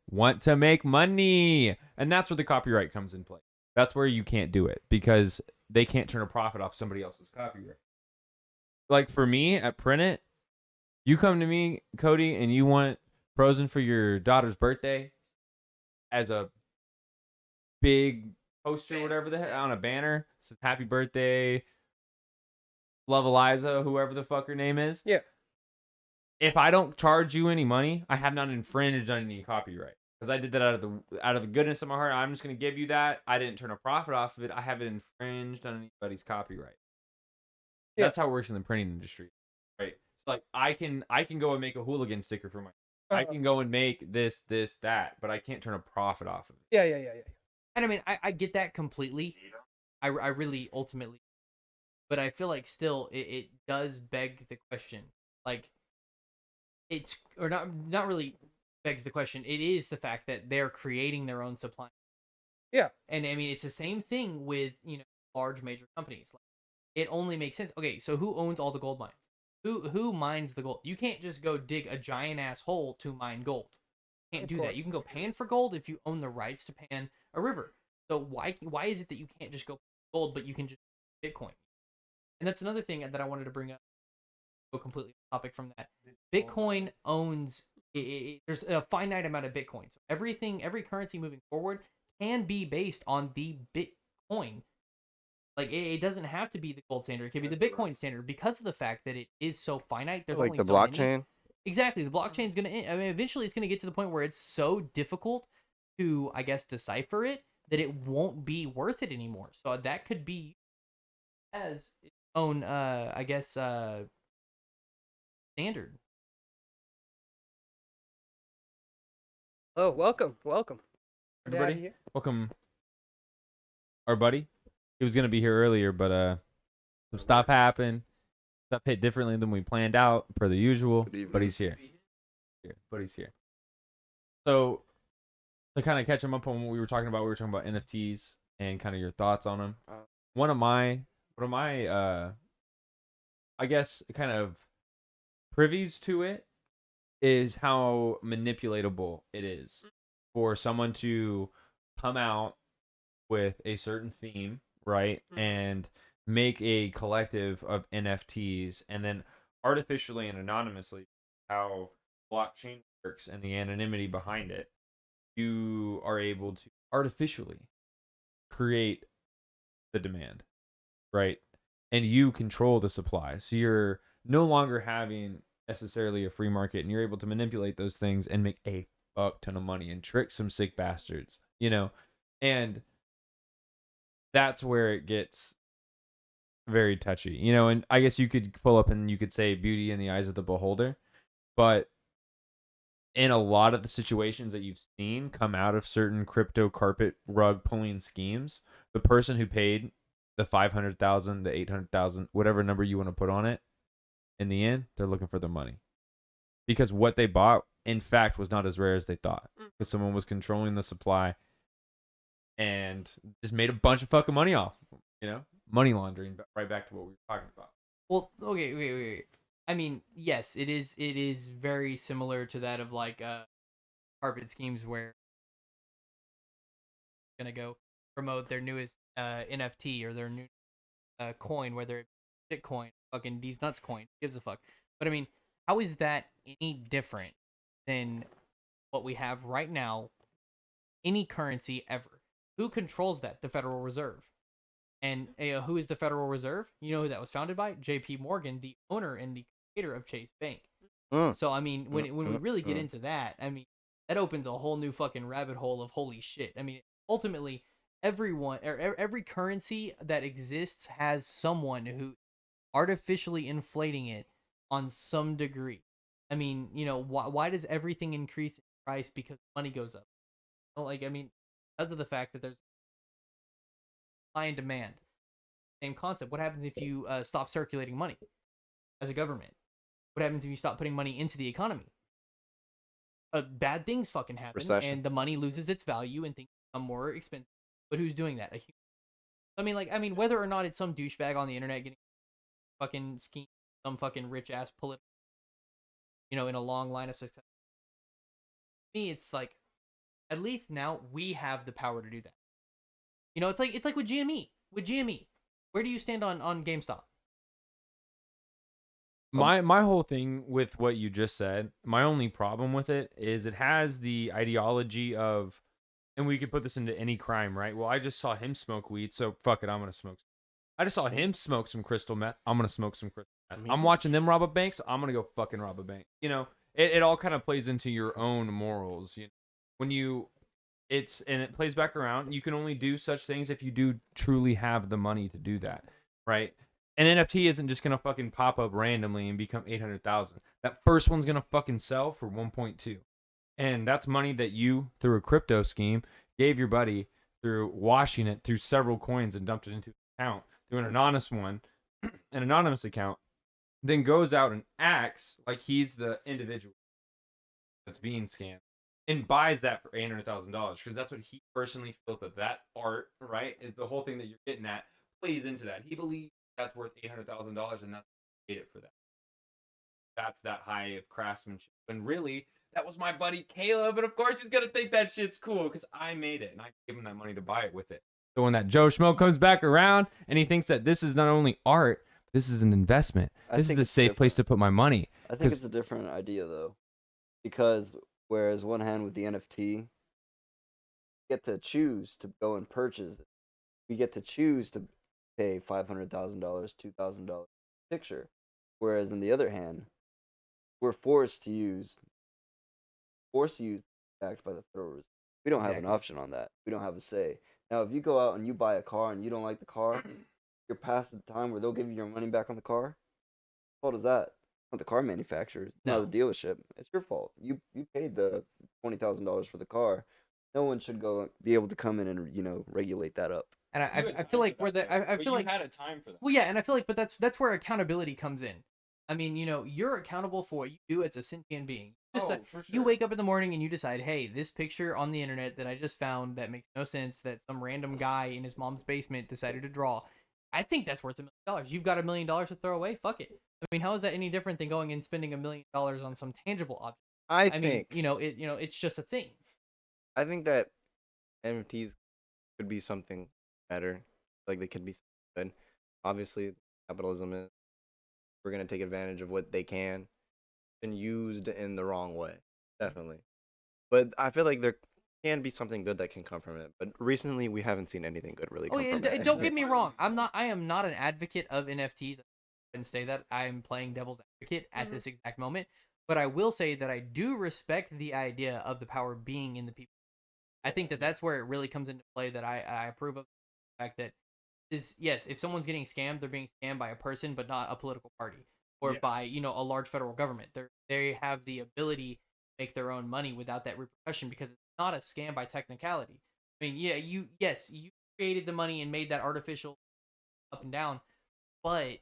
want to make money. And that's where the copyright comes in play. That's where you can't do it because they can't turn a profit off somebody else's copyright. Like for me at Print It, you come to me, Cody, and you want Frozen for your daughter's birthday as a big poster, whatever the heck, on a banner. It says happy birthday, love Eliza, whoever the fuck her name is. Yeah. If I don't charge you any money, I have not infringed on any copyright. Because I did that out of the goodness of my heart. I'm just gonna give you that. I didn't turn a profit off of it. I haven't infringed on anybody's copyright. Yeah. That's how it works in the printing industry, right? So like I can go and make a hooligan sticker for my. I can go and make this, that, but I can't turn a profit off of it. Yeah. And I mean, I get that completely. I really ultimately, but I feel like still it does beg the question. Like, it's or not really begs the question. It is the fact that they're creating their own supply. Yeah. And I mean, it's the same thing with large major companies. Like, it only makes sense. Okay, so who owns all the gold mines? Who mines the gold? You can't just go dig a giant ass hole to mine gold. You can't do that. You can go pan for gold if you own the rights to pan a river. So why is it that you can't just go gold, but you can just Bitcoin? And that's another thing that I wanted to bring up. Go completely off topic from that. Bitcoin owns. There's a finite amount of Bitcoin. So every currency moving forward can be based on the Bitcoin. Like, it doesn't have to be the gold standard. It could be the Bitcoin standard because of the fact that it is so finite. There's Like only the so blockchain. many. Exactly. The blockchain is going to, I mean, eventually it's going to get to the point where it's so difficult to, I guess, decipher it that it won't be worth it anymore. So that could be as its own, I guess, standard. Oh, welcome. Everybody, Here. welcome our buddy. He was gonna be here earlier, but some stuff happened. Stuff hit differently than we planned out, per the usual. But he's here. But he's here. So to kind of catch him up on what we were talking about NFTs and kind of your thoughts on them. One of my I guess kind of privies to it is how manipulatable it is for someone to come out with a certain theme, right? And make a collective of NFTs and then artificially and anonymously, how blockchain works and the anonymity behind it, you are able to artificially create the demand, right? And you control the supply. So you're no longer having necessarily a free market, and you're able to manipulate those things and make a fuck ton of money and trick some sick bastards, and that's where it gets very touchy, and I guess you could pull up and you could say beauty in the eyes of the beholder, but in a lot of the situations that you've seen come out of certain crypto carpet rug pulling schemes, the person who paid the 500,000, the 800,000, whatever number you want to put on it, in the end, they're looking for the money. Because what they bought, in fact, was not as rare as they thought. Because someone was controlling the supply and just made a bunch of fucking money off. Money laundering, right back to what we were talking about. Well, okay, wait. I mean, yes, it is very similar to that of like carpet schemes where they're gonna go promote their newest NFT or their new coin, whether it's Bitcoin, fucking these nuts coin, gives a fuck. But I mean, how is that any different than what we have right now? Any currency ever? Who controls that? The Federal Reserve. And who is the Federal Reserve? You know who that was founded by? J.P. Morgan, the owner and the creator of Chase Bank. So I mean, when we really get into that, I mean, that opens a whole new fucking rabbit hole of holy shit. I mean, ultimately, every currency that exists has someone who artificially inflating it on some degree. I mean, why does everything increase in price? Because money goes up. Like, I mean, because of the fact that there's supply and demand. Same concept. What happens if you stop circulating money as a government? What happens if you stop putting money into the economy? Bad things fucking happen, Recession. and the money loses its value, and things become more expensive. but who's doing that? A human. I mean, whether or not it's some douchebag on the internet getting fucking scheme, some fucking rich ass political, in a long line of success. To me, it's like, at least now we have the power to do that. It's like with GME. With GME, where do you stand on GameStop? My whole thing with what you just said, my only problem with it is it has the ideology of, and we could put this into any crime, right? Well, I just saw him smoke weed, so fuck it, I'm gonna smoke. I just saw him smoke some crystal meth. I'm gonna smoke some crystal meth. I'm watching them rob a bank, so I'm gonna go fucking rob a bank. It all kind of plays into your own morals. When and it plays back around. You can only do such things if you do truly have the money to do that, right? An NFT isn't just gonna fucking pop up randomly and become 800,000. That first one's gonna fucking sell for 1.2, and that's money that you, through a crypto scheme, gave your buddy through washing it through several coins and dumped it into an account through an anonymous account, then goes out and acts like he's the individual that's being scammed and buys that for $800,000 because that's what he personally feels that art, right, is the whole thing that you're getting at, plays into that. He believes that's worth $800,000 and that's paid it for that. That's that high of craftsmanship. And really, that was my buddy Caleb, and of course he's gonna think that shit's cool because I made it and I gave him that money to buy it with it. So when that Joe Schmo comes back around and he thinks that this is not only art, this is an investment. This is a safe place to put my money. I think it's a different idea though, because whereas one hand with the NFT, you get to choose to go and purchase it. We get to choose to pay $500,000, $2,000 picture, whereas on the other hand, we're forced to use backed by the Federal Reserve. We don't have an option on that. We don't have a say. Now, if you go out and you buy a car and you don't like the car, you're past the time where they'll give you your money back on the car. What is that? It's not the car manufacturers. It's not the dealership. It's your fault. You paid the $20,000 for the car. No one should be able to come in and regulate that up. And I feel like I feel like you had a time for that. Well, yeah, and I feel like, but that's where accountability comes in. I mean, you're accountable for what you do as a sentient being. For sure. You wake up in the morning and you decide, hey, this picture on the internet that I just found that makes no sense, that some random guy in his mom's basement decided to draw. I think that's worth $1 million. You've got $1 million to throw away. Fuck it. I mean, how is that any different than going and spending $1 million on some tangible object? I think it's just a thing. I think that NFTs could be something better. Like they could be something good. Obviously, capitalism is. We're gonna take advantage of what they can, and used in the wrong way, definitely. But I feel like there can be something good that can come from it. But recently, we haven't seen anything good really come from it. Don't get me wrong. I am not an advocate of NFTs. I can say that I'm playing devil's advocate at this exact moment. But I will say that I do respect the idea of the power being in the people. I think that that's where it really comes into play. That I approve of the fact that yes, if someone's getting scammed, they're being scammed by a person, but not a political party or by a large federal government. They have the ability to make their own money without that repercussion because it's not a scam by technicality. I mean, yeah, you created the money and made that artificial up and down, but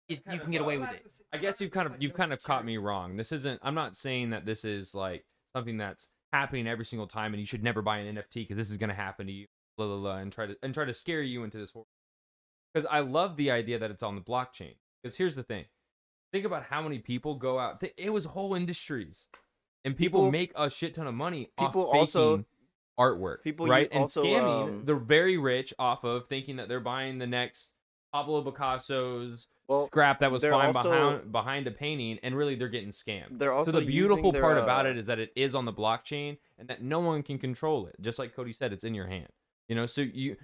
you can get away with it. I guess you've kind of caught me wrong. This isn't. I'm not saying that this is like something that's happening every single time, and you should never buy an NFT because this is going to happen to you. Blah, blah, blah, and try to scare you into this horror. Because I love the idea that it's on the blockchain. Because here's the thing: think about how many people go out. It was whole industries, and people make a shit ton of money off faking artwork, right? And scamming the very rich off of thinking that they're buying the next Pablo Picasso's scrap that was flying behind a painting, and really they're getting scammed. So the beautiful part about it is that it is on the blockchain and that no one can control it. Just like Cody said, it's in your hand. So you,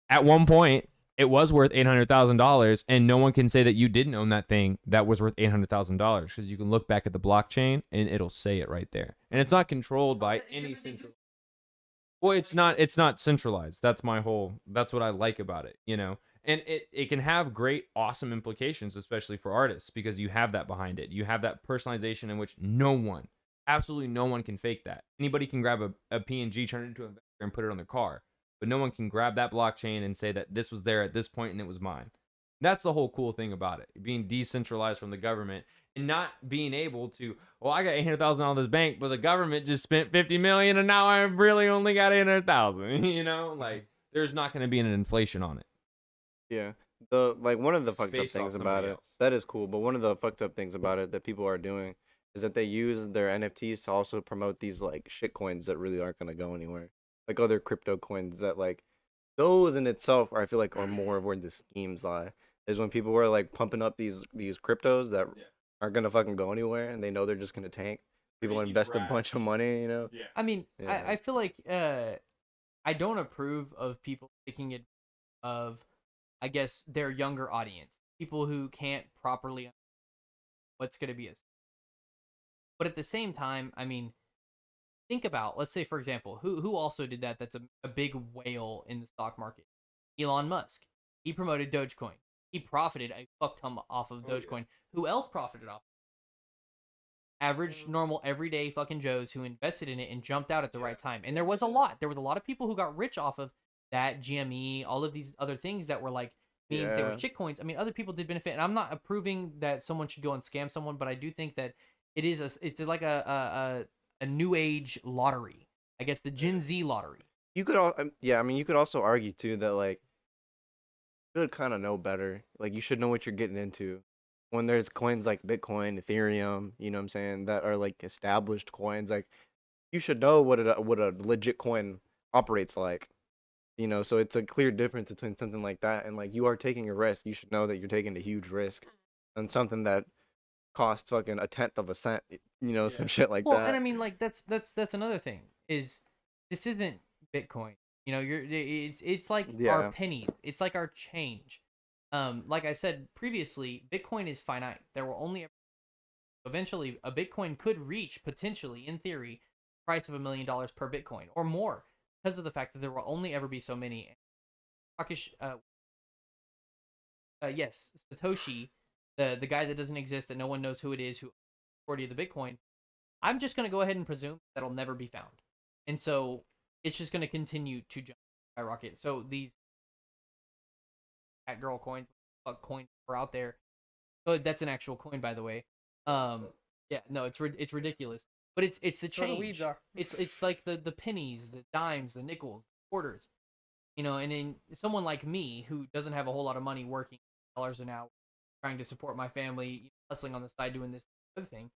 at one point, it was worth $800,000, and no one can say that you didn't own that thing that was worth $800,000 because you can look back at the blockchain and it'll say it right there, and it's not controlled by any central. Well, it's not centralized. That's what I like about it, and it can have great, awesome implications, especially for artists, because you have that behind it. You have that personalization in which absolutely no one can fake that. Anybody can grab a PNG, turn it into a vector, and put it on their car. But no one can grab that blockchain and say that this was there at this point and it was mine. That's the whole cool thing about it, being decentralized from the government and not being able to, I got $800,000 out of this bank, but the government just spent $50 million and now I really only got $800,000. Like there's not going to be an inflation on it. Yeah. One of the fucked up Based off things about somebody it, else. that is cool, but one of the fucked up things about it that people are doing is that they use their NFTs to also promote these like shit coins that really aren't gonna go anywhere. Like other crypto coins that like those in itself I feel like are more of where the schemes lie. Is when people were like pumping up these cryptos that aren't gonna fucking go anywhere and they know they're just gonna tank. People invest a bunch of money, you know? Yeah. I mean, Yeah. I feel like I don't approve of people taking it of, I guess, their younger audience, people who can't properly understand what's going to be a. But at the same time, I mean, think about, let's say, for example, who also did that? That's a big whale in the stock market. Elon Musk. He promoted Dogecoin. He profited a fuck ton off of Dogecoin. Who else profited off? Average, normal, everyday fucking Joes who invested in it and jumped out at the right time. And there was a lot. There was a lot of people who got rich off of that, GME, all of these other things that were like memes. They were Yeah. shit coins. I mean, other people did benefit, and I'm not approving that someone should go and scam someone, but I do think that it's like a new age lottery. I guess the Gen Z lottery. You could all yeah, I mean you could also argue too that like you should kind of know better. Like you should know what you're getting into. When there's coins like Bitcoin, Ethereum, you know what I'm saying, that are like established coins, like you should know what a legit coin operates like. You know, so it's a clear difference between something like that and like you are taking a risk. You should know that you're taking a huge risk on something that costs fucking a tenth of a cent. You know, some shit like Well, that. and I mean, like that's another thing. Is this isn't Bitcoin? You know, it's like our Yeah. pennies. It's like our change. Like I said previously, Bitcoin is finite. There will only eventually a Bitcoin could reach potentially, in theory, price of $1 million per Bitcoin or more because of the fact that there will only ever be so many. Yes, Satoshi, the guy that doesn't exist, that no one knows who it is, who majority of the Bitcoin. I'm just gonna go ahead and presume that'll never be found, and so it's just gonna continue to skyrocket. So these cat girl coins, fuck coins are out there. Oh, that's an actual coin, by the way. Yeah, no, it's ridiculous, but it's the So the change. weeds are. It's like the pennies, the dimes, the nickels, the quarters. You know, and then someone like me who doesn't have a whole lot of money, working dollars an hour, trying to support my family, hustling on the side, doing this other thing,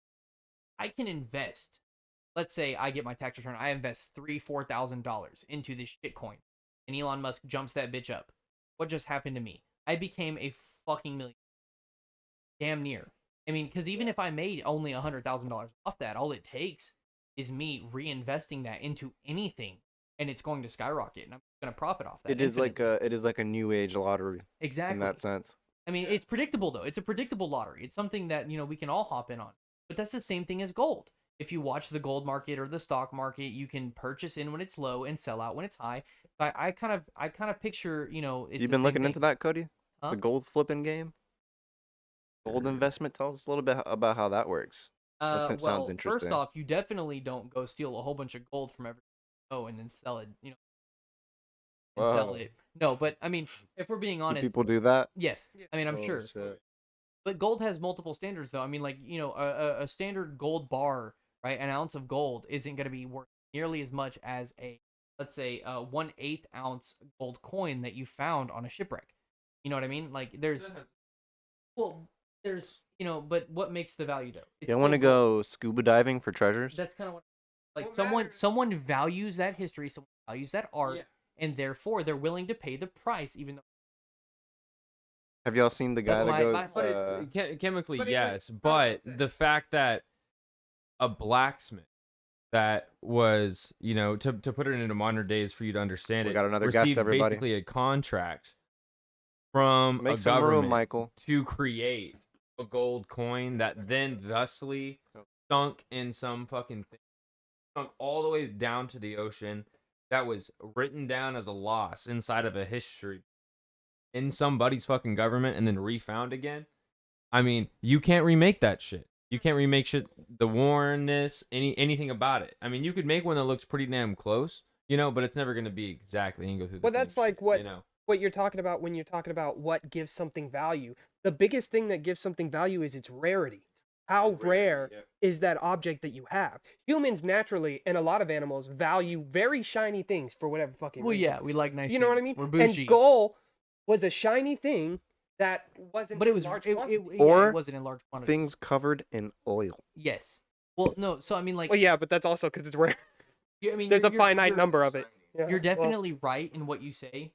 I can invest. Let's say I get my tax return, I invest $3,000-$4,000 into this shit coin, and Elon Musk jumps that bitch up. What just happened to me? I became a fucking millionaire. Damn near. I mean, because even if I made only $100,000 off that, all it takes is me reinvesting that into anything, and it's going to skyrocket, and I'm going to profit off that. It is like infinitely. it is like a new age lottery Exactly. in that sense. I mean, it's predictable though. It's a predictable lottery. It's something that, we can all hop in on. But that's the same thing as gold. If you watch the gold market or the stock market, you can purchase in when it's low and sell out when it's high. I kind of picture, it's You've the been same looking thing. into that, Cody? Huh? The gold flipping game? Gold investment? Tell us a little bit about how that works. That sounds Well, interesting. first off, you definitely don't go steal a whole bunch of gold from every and then sell it, and sell Whoa. it. No, but I mean, if we're being Do honest, people do that? yes. I mean, I'm Oh, sure. shit. But gold has multiple standards, though. I mean, like, a standard gold bar, right? An ounce of gold isn't going to be worth nearly as much as let's say, a 1/8 ounce gold coin that you found on a shipwreck. You know what I mean? Like, but what makes the value, though? It's You want to still gold. go scuba diving for treasures? That's kind of what, like, What someone matters- values that history, someone values that art, and therefore they're willing to pay the price, even though. Have y'all seen the guy That's that my- goes? my- Chemically, But it- yes, I was but gonna say. the fact that a blacksmith that was, to put it into modern days for you to understand We it, got another guest, received everybody. basically a contract from Make a some government room, Michael. to create a gold coin that then thusly sunk in some fucking thing, sunk all the way down to the ocean, that was written down as a loss inside of a history in somebody's fucking government and then refound again. I mean, you can't remake that shit. You can't remake shit, the wornness, anything about it. I mean, you could make one that looks pretty damn close, but it's never gonna be exactly and go through the Well, same that's like shit, what you're talking about when you're talking about what gives something value. The biggest thing that gives something value is its rarity. how rare is that object that you have. Humans naturally, and a lot of animals, value very shiny things for whatever fucking Well, reason. yeah, we like nice. You know what I things. mean? We're bougie. And gold was a shiny thing that wasn't but it in was large it, quantity. yeah, Or it wasn't in large quantities. Things covered in oil. Yes. Well, no. So I mean, like, Well, yeah, but that's also because it's rare. I mean, There's a you're- finite you're- number of it. Yeah, You're well, definitely right in what you say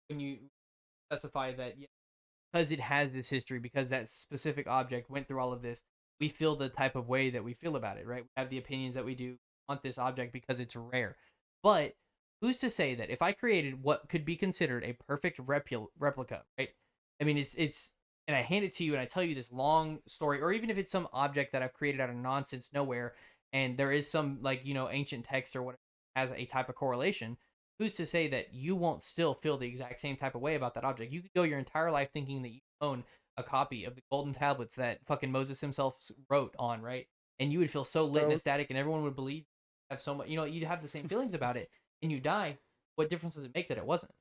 when you specify that because it has this history, because that specific object went through all of this, we feel the type of way that we feel about it, right? We have the opinions that we do on this object because it's rare. But who's to say that if I created what could be considered a perfect replica, right? I mean, it's and I hand it to you and I tell you this long story, or even if it's some object that I've created out of nonsense nowhere, and there is some like ancient text or whatever has a type of correlation, who's to say that you won't still feel the exact same type of way about that object? You could go your entire life thinking that you own a copy of the golden tablets that fucking Moses himself wrote on, right? And you would feel so lit and ecstatic, and everyone would believe you have so much, you'd have the same feelings about it, and you die. What difference does it make that it wasn't?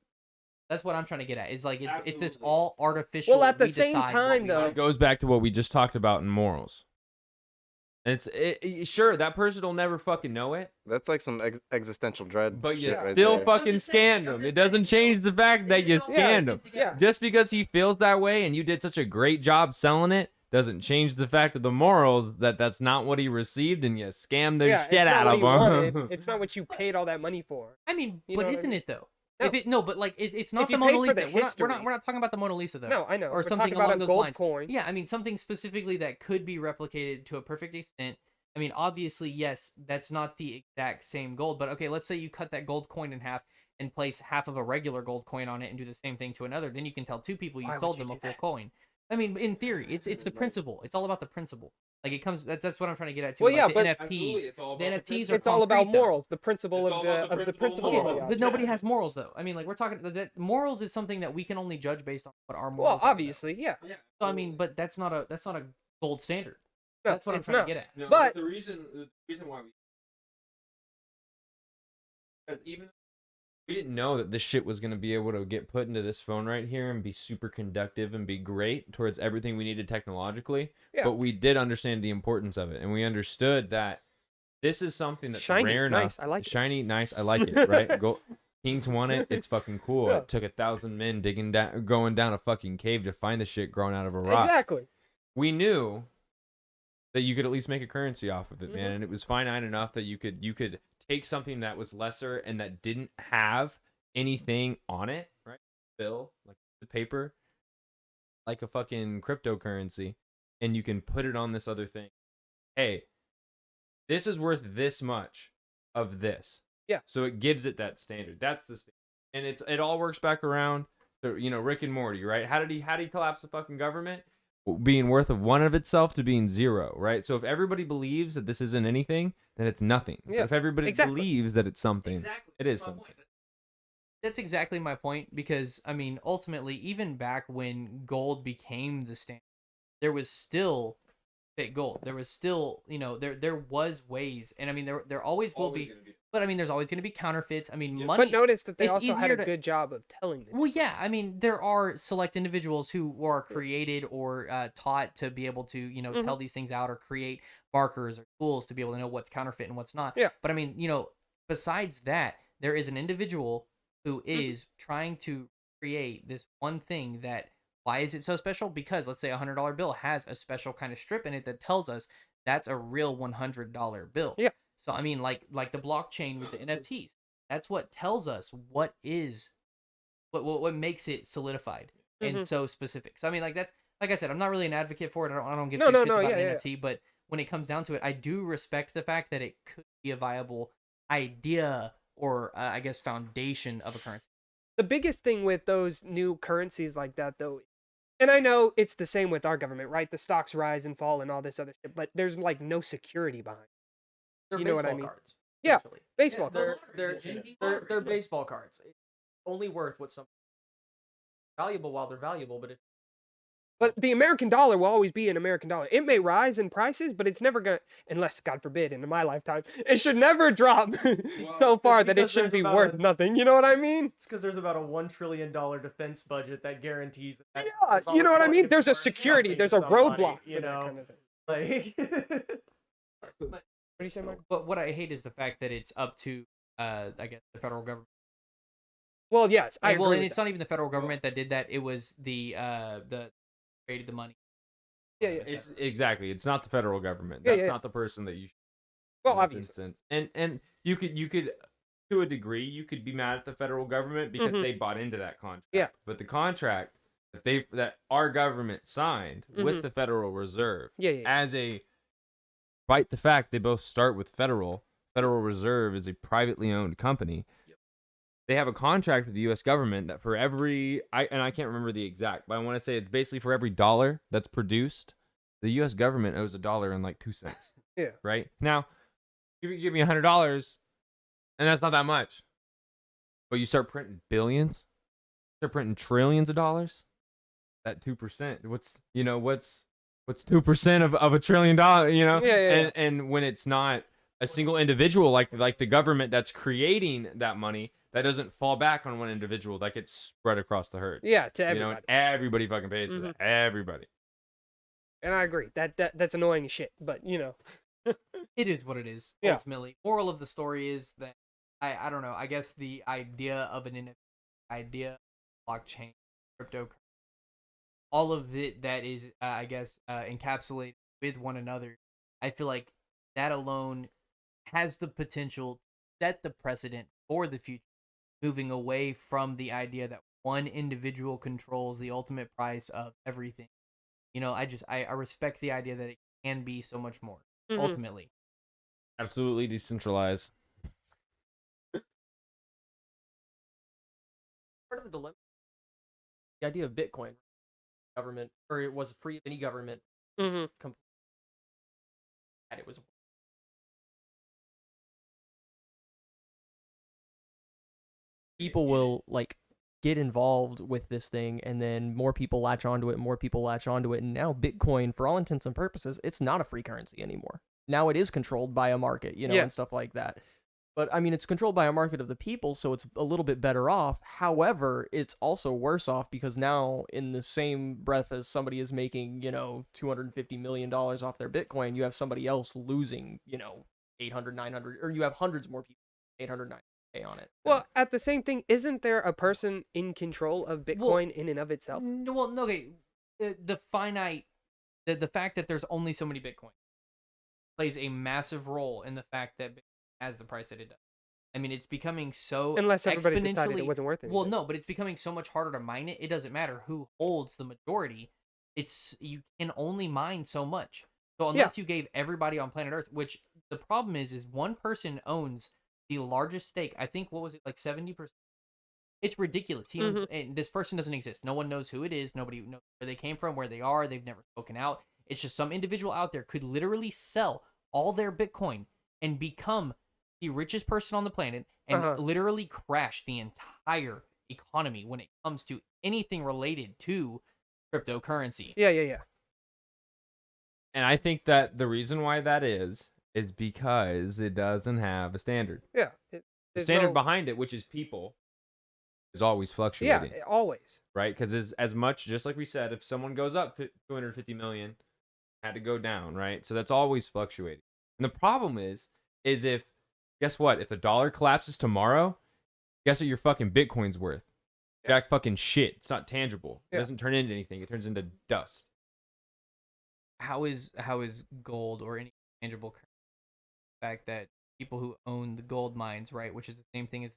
That's what I'm trying to get at. It's like it's this all artificial. Well, at the we same decide what time, we though, like. It goes back to what we just talked about in morals. And sure, that person will never fucking know it, That's like some existential dread. but you shit right still there. fucking scanned him. It doesn't change the fact that you scanned him. Yeah. Just because he feels that way and you did such a great job selling it doesn't change the fact of the morals that that's not what he received and you scammed the Yeah, shit it's not out what of you wanted. him. It's not what you paid all that money for. I mean, You but know what I isn't mean? it though? No. But like it's not If the you Mona paid for Lisa. the We're not history. talking about the Mona Lisa though. No, I know. Or We're something talking about along a those gold lines. coin. Yeah, I mean something specifically that could be replicated to a perfect extent. I mean, obviously, yes, that's not the exact same gold, but okay, let's say you cut that gold coin in half and place half of a regular gold coin on it and do the same thing to another. Then you can tell two people you Why would sold you them a do full that? coin. I mean, in theory, it's the principle. It's all about the principle. Like it comes. That's what I'm trying to get at too. Well, like yeah, the but NFTs. The NFTs are It's all about concrete, though. morals, the principle It's of all about the the principle. principle of of the morals. But object. nobody has morals though. I mean, like we're talking that morals is something that we can only judge based on what our Well, morals are. obviously, yeah. So I mean, but that's not a gold standard. No, That's what I'm it's trying not. to get at. No, But- the reason why we didn't know that this shit was going to be able to get put into this phone right here and be super conductive and be great towards everything we needed technologically. Yeah. But we did understand the importance of it, and we understood that this is something that's Shiny, rare nice, enough. I like it. Shiny, nice, I like it. Right? Kings want it. It's fucking cool. Yeah. It took 1,000 men going down a fucking cave to find the shit growing out of a rock. Exactly. We knew that you could at least make a currency off of it, Mm-hmm. man, and it was finite enough that you could take something that was lesser and that didn't have anything on it, right? Bill, like the paper, like a fucking cryptocurrency, and you can put it on this other thing. Hey, this is worth this much of this. Yeah. So it gives it that standard. That's the standard. And it all works back around to, Rick and Morty, right? How did he collapse the fucking government? Being worth of one of itself to being zero, right? So if everybody believes that this isn't anything, then it's nothing. Yeah, But if everybody exactly. believes that it's something, Exactly. it is That's my something. point. That's exactly my point because I mean, ultimately, even back when gold became the standard, there was still fake gold. There was still, there was ways, and I mean, there always will be. But I mean, there's always going to be counterfeits. I mean, money. But notice that they it's also had easier a to- good job of telling the Well, yeah, I mean, there are select individuals who are created or taught to be able to, Mm-hmm. tell these things out or create markers or tools to be able to know what's counterfeit and what's not. Yeah. But I mean, besides that, there is an individual who Mm-hmm. is trying to create this one thing that, why is it so special? Because let's say $100 bill has a special kind of strip in it that tells us that's a real $100 bill. Yeah. So I mean, like the blockchain with the NFTs, that's what tells us what makes it solidified Mhm. and so specific. So I mean, like that's like I said, I'm not really an advocate for it. I don't give No, two no, shits no, about yeah, an yeah. NFT, but when it comes down to it, I do respect the fact that it could be a viable idea or I guess foundation of a currency. The biggest thing with those new currencies like that, though, and I know it's the same with our government, right? The stocks rise and fall and all this other shit, but there's like no security behind it. They're You know what I baseball mean? cards. Yeah, essentially. baseball They're cards. they're baseball cards. It's only worth what some valuable while they're valuable, but if But the American dollar will always be an American dollar. It may rise in prices, but it's never gonna, unless God forbid, in my lifetime, it should never drop so far that it because should there's be about worth a- nothing. You know what I mean? It's because there's about a $1 trillion defense budget that guarantees that. Yeah, you know what I mean? There's a security, there's a roadblock. You for that know, kind of thing. Like, What do you say, Mike? But what I hate is the fact that it's up to, I guess, the federal government. Well, yes, I agree. Well, and with it's that. not even the federal government that did that. It was the created the money. Yeah, yeah. It's exactly. It's not the federal government. Yeah, That's yeah. not the person that you should Well, in this obviously. instance. And you could to a degree you could be mad at the federal government because Mhm. they bought into that contract. Yeah. But the contract that our government signed Mhm. with the Federal Reserve Yeah, yeah. as despite the fact they both start with Federal Reserve is a privately owned company. They have a contract with the U.S. government that for every I can't remember the exact, but I want to say it's basically for every dollar that's produced, the U.S. government owes $1 and like 2 cents. Yeah. Right now, you give me $100, and that's not that much. But you start printing billions, start printing trillions of dollars. That 2%, what's 2% of $1 trillion? Yeah. And when it's not a single individual like the government that's creating that money, that doesn't fall back on one individual. That gets spread across the herd. Yeah, to And everybody. everybody fucking pays for that. Everybody. And I agree. That's annoying as shit, but It is what it is. Yeah. Ultimately, moral of the story is that I don't know. I guess the idea of an NFT, idea of blockchain, cryptocurrency, all of it that is, I guess, encapsulated with one another. I feel like that alone has the potential to set the precedent for the future, moving away from the idea that one individual controls the ultimate price of everything. I respect the idea that it can be so much more. Mhm. Ultimately, Absolutely decentralized. part of the dilemma. The idea of Bitcoin, government, or it was free of any government. Mhm. And it was. People will like get involved with this thing, and then more people latch onto it, and now Bitcoin, for all intents and purposes, it's not a free currency anymore. Now it is controlled by a market, Yeah. and stuff like that. But I mean, it's controlled by a market of the people, so it's a little bit better off. However, it's also worse off because now, in the same breath as somebody is making, $250 million off their Bitcoin, you have somebody else losing, 800, 900, or you have hundreds more people, 800, 900K on it. Well, at the same thing, isn't there a person in control of Bitcoin in and of itself? well, no, okay. The finite, the fact that there's only so many Bitcoin plays a massive role in the fact that Bitcoin has the price that it does. I mean, it's becoming so Unless everybody decided it exponentially. wasn't worth it. Well, no, but it's becoming so much harder to mine it. It doesn't matter who holds the majority. You can only mine so much. So unless you gave everybody on planet Earth, which the problem is one person owns the largest stake. I think, what was it, like 70%? It's ridiculous. He owns, and this person doesn't exist. No one knows who it is. Nobody knows where they came from, where they are. They've never spoken out. It's just some individual out there could literally sell all their Bitcoin and become the richest person on the planet and literally crash the entire economy when it comes to anything related to cryptocurrency. Yeah. And I think that the reason why that is because it doesn't have a standard. Yeah. The standard behind it, which is people, is always fluctuating. Yeah, always. Right? Because as much, just like we said, if someone goes up 250 million, had to go down, right? So that's always fluctuating. And the problem is if, guess what? If the dollar collapses tomorrow, guess what your fucking Bitcoin's worth? Jack fucking shit. It's not tangible. It doesn't turn into anything. It turns into dust. How is gold or any tangible currency? The fact that people who own the gold mines, right, which is the same thing as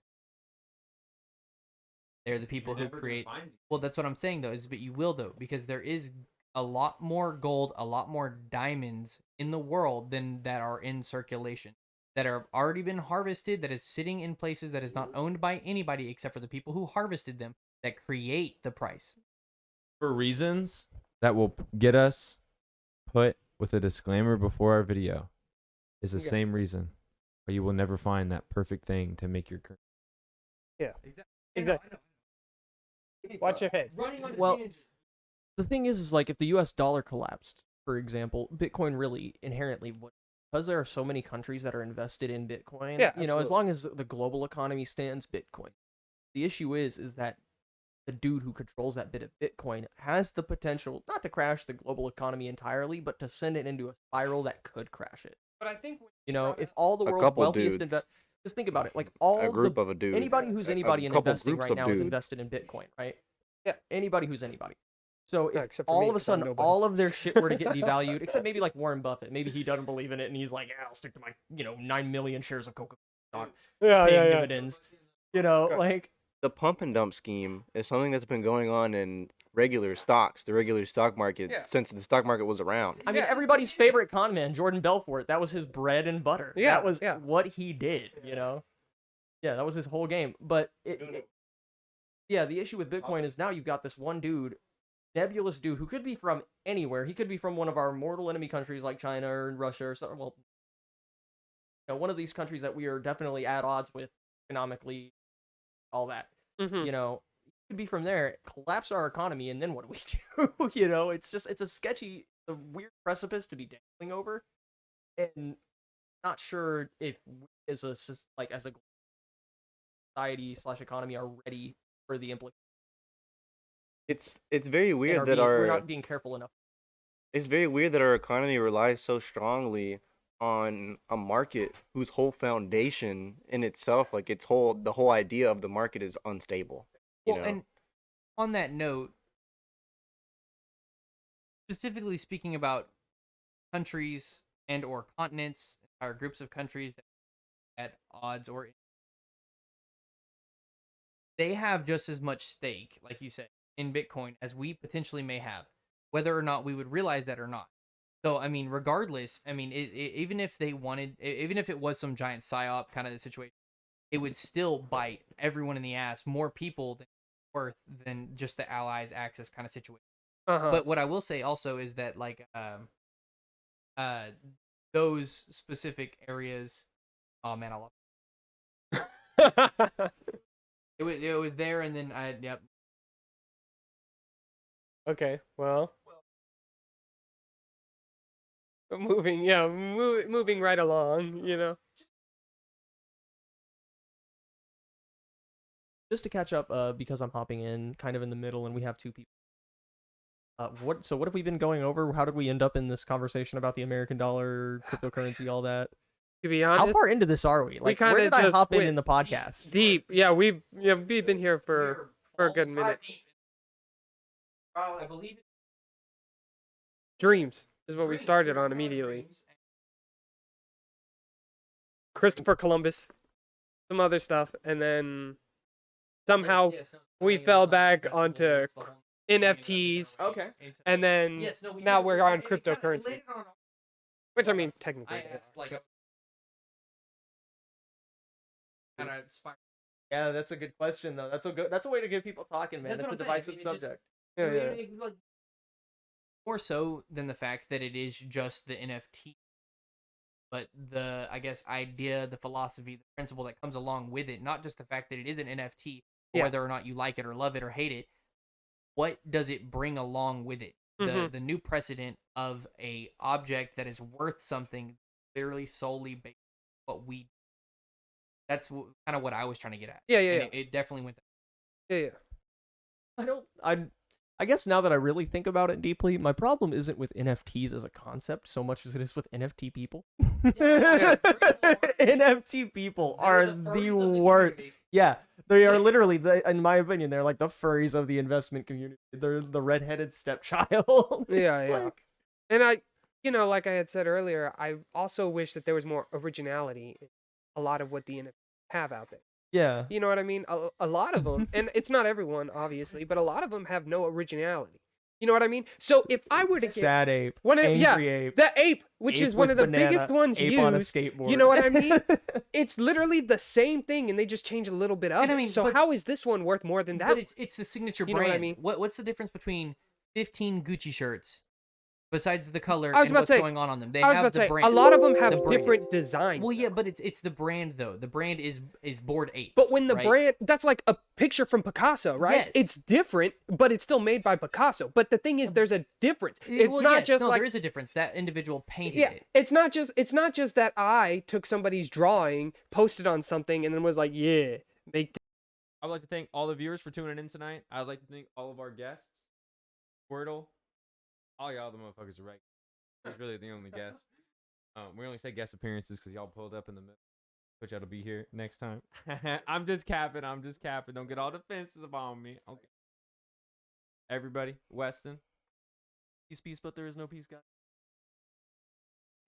they're the people who create. Well, that's what I'm saying though, but you will though, because there is a lot more gold, a lot more diamonds in the world than that are in circulation, that have already been harvested, that is sitting in places that is not owned by anybody except for the people who harvested them, that create the price. For reasons that will get us put with a disclaimer before our video is the same reason why you will never find that perfect thing to make your currency. Yeah. Exactly. Watch your head. Running on Well, the thing is like if the US dollar collapsed, for example, Bitcoin really inherently would, because there are so many countries that are invested in Bitcoin. Yeah, as absolutely. long as the global economy stands, Bitcoin. The issue is that the dude who controls that bit of Bitcoin has the potential not to crash the global economy entirely, but to send it into a spiral that could crash it. But I think If all the A world's couple wealthiest dudes. just think about it, like A all group the of a dude. anybody who's anybody in couple investing groups right of now is dudes. invested in Bitcoin, right? Yeah. Anybody who's anybody. So if except for all me, of a 'cause I'm sudden nobody. all of their shit were to get devalued, except maybe like Warren Buffett, maybe he doesn't believe in it and he's like, yeah, I'll stick to my 9 million shares of Coca stock, paying dividends. Okay. Like The pump and dump scheme is something that's been going on in regular stocks, the regular stock market, Yeah. since the stock market was around. I mean, everybody's favorite con man, Jordan Belfort, that was his bread and butter. Yeah, That was yeah. what he did, Yeah, that was his whole game. But yeah, the issue with Bitcoin is now you've got this one dude, nebulous dude, who could be from anywhere. He could be from one of our mortal enemy countries like China or Russia or something. Well, one of these countries that we are definitely at odds with economically, all that. Mhm. He could be from there, collapse our economy, and then what do we do? It's a sketchy, a weird precipice to be dangling over, and not sure if we as a society / economy are ready for the implications. It's very weird that we're our not being careful enough. it's very weird that our economy relies so strongly on a market whose whole foundation in itself, like the whole idea of the market is unstable. You Well, know? and on that note, specifically speaking about countries and or continents or groups of countries that are at odds or they have just as much stake, like you said, in Bitcoin as we potentially may have, whether or not we would realize that or not. So, I mean, regardless, I mean, even if they wanted, even if it was some giant psyop kind of situation, it would still bite everyone in the ass, more people than worth than just the allies access kind of situation. Uh-huh. But what I will say also is that like those specific areas, oh man, I love it was there and then yep. Okay, well. Moving right along. Just to catch up, because I'm hopping in kind of in the middle and we have two people. What have we been going over? How did we end up in this conversation about the American dollar, cryptocurrency, all that? To be How honest, far into this are we? Like, where kinda did I just hop in went the podcast? deep. Yeah, we've been here for a good minute. I believe Dreams is what we started on immediately. Christopher Columbus, some other stuff, and then somehow we fell back onto NFTs, Okay. and then now we're on cryptocurrency, which I mean technically. it's like kind of Yeah, that's a good question though. That's a way to get people talking, man. That's It's a what I'm saying. divisive It just- subject. Yeah. like, more so than the fact that it is just the NFT, but the I guess idea, the philosophy, the principle that comes along with it, not just the fact that it is an NFT, Yeah. whether or not you like it or love it or hate it. What does it bring along with it? Mhm. The new precedent of a object that is worth something literally solely based on what we. That's kind of what I was trying to get at. Yeah. And it definitely went. Yeah. I guess now that I really think about it deeply, my problem isn't with NFTs as a concept so much as it is with NFT people. NFT people are the worst. Yeah, they are literally, in my opinion, they're like the furries of the investment community. They're the redheaded stepchild. Yeah. And like I had said earlier, I also wish that there was more originality in a lot of what the NFTs have out there. Yeah. You know what I mean? A lot of them, and it's not everyone, obviously, but a lot of them have no originality. You know what I mean? So if I were to get Sad ape, angry ape, the ape, which ape is one with of the banana, biggest ones ape used, on a skateboard. you know what I mean? It's literally the same thing, and they just change a little bit of And I it. mean, So but- how is this one worth more than that? But it's the signature You know brand. what I mean? What's the difference between 15 Gucci shirts besides the color I was and about what's to say- going on them? They I was have about to the say, brand. a lot of them have The brand. different designs. Well, yeah, though. but it's the brand though. The brand is Bored Ape. But when the right? brand, that's like a picture from Picasso, right? Yes. It's different, but it's still made by Picasso. But the thing is, there's a difference. It's Well, not yes, just no, like there is a difference. That individual painted yeah, it. it's not just that I took somebody's drawing, posted on something, and then was like, yeah, make I would like to thank all the viewers for tuning in tonight. I'd like to thank all of our guests. Squirtle, all y'all the motherfuckers are right. He's really the only guest. We only say guest appearances because y'all pulled up in the middle. Which I'll be here next time. I'm just capping. Don't get all defensive on me. Okay. Everybody, Weston. Peace, but there is no peace, guys.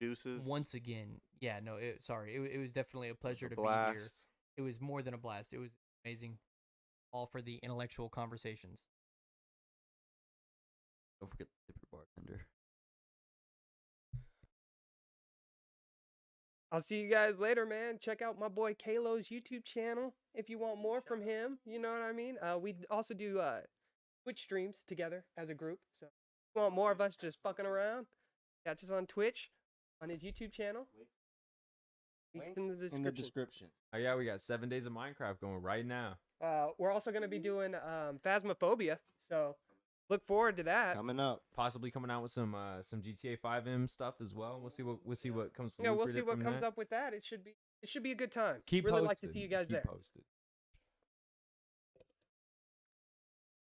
Deuces. Once again, yeah, no, it was definitely a pleasure to be here. Blast. It was more than a blast. It was amazing, all for the intellectual conversations. Don't forget to tip your bartender. I'll see you guys later, man. Check out my boy Kalo's YouTube channel if you want more from him. You know what I mean? We also do Twitch streams together as a group. So if you want more of us just fucking around, catch us on Twitch, on his YouTube channel. Links in the description. Oh yeah, we got 7 days of Minecraft going right now. We're also going to be doing Phasmophobia, so look forward to that. Coming up. Possibly coming out with some GTA 5M stuff as well. We'll see what comes from. Yeah, we'll see lucrative what from comes that. up with that. It should be a good time. Keep really posted. like to see you guys Keep there. posted.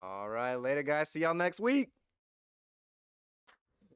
All right, later, guys. See y'all next week.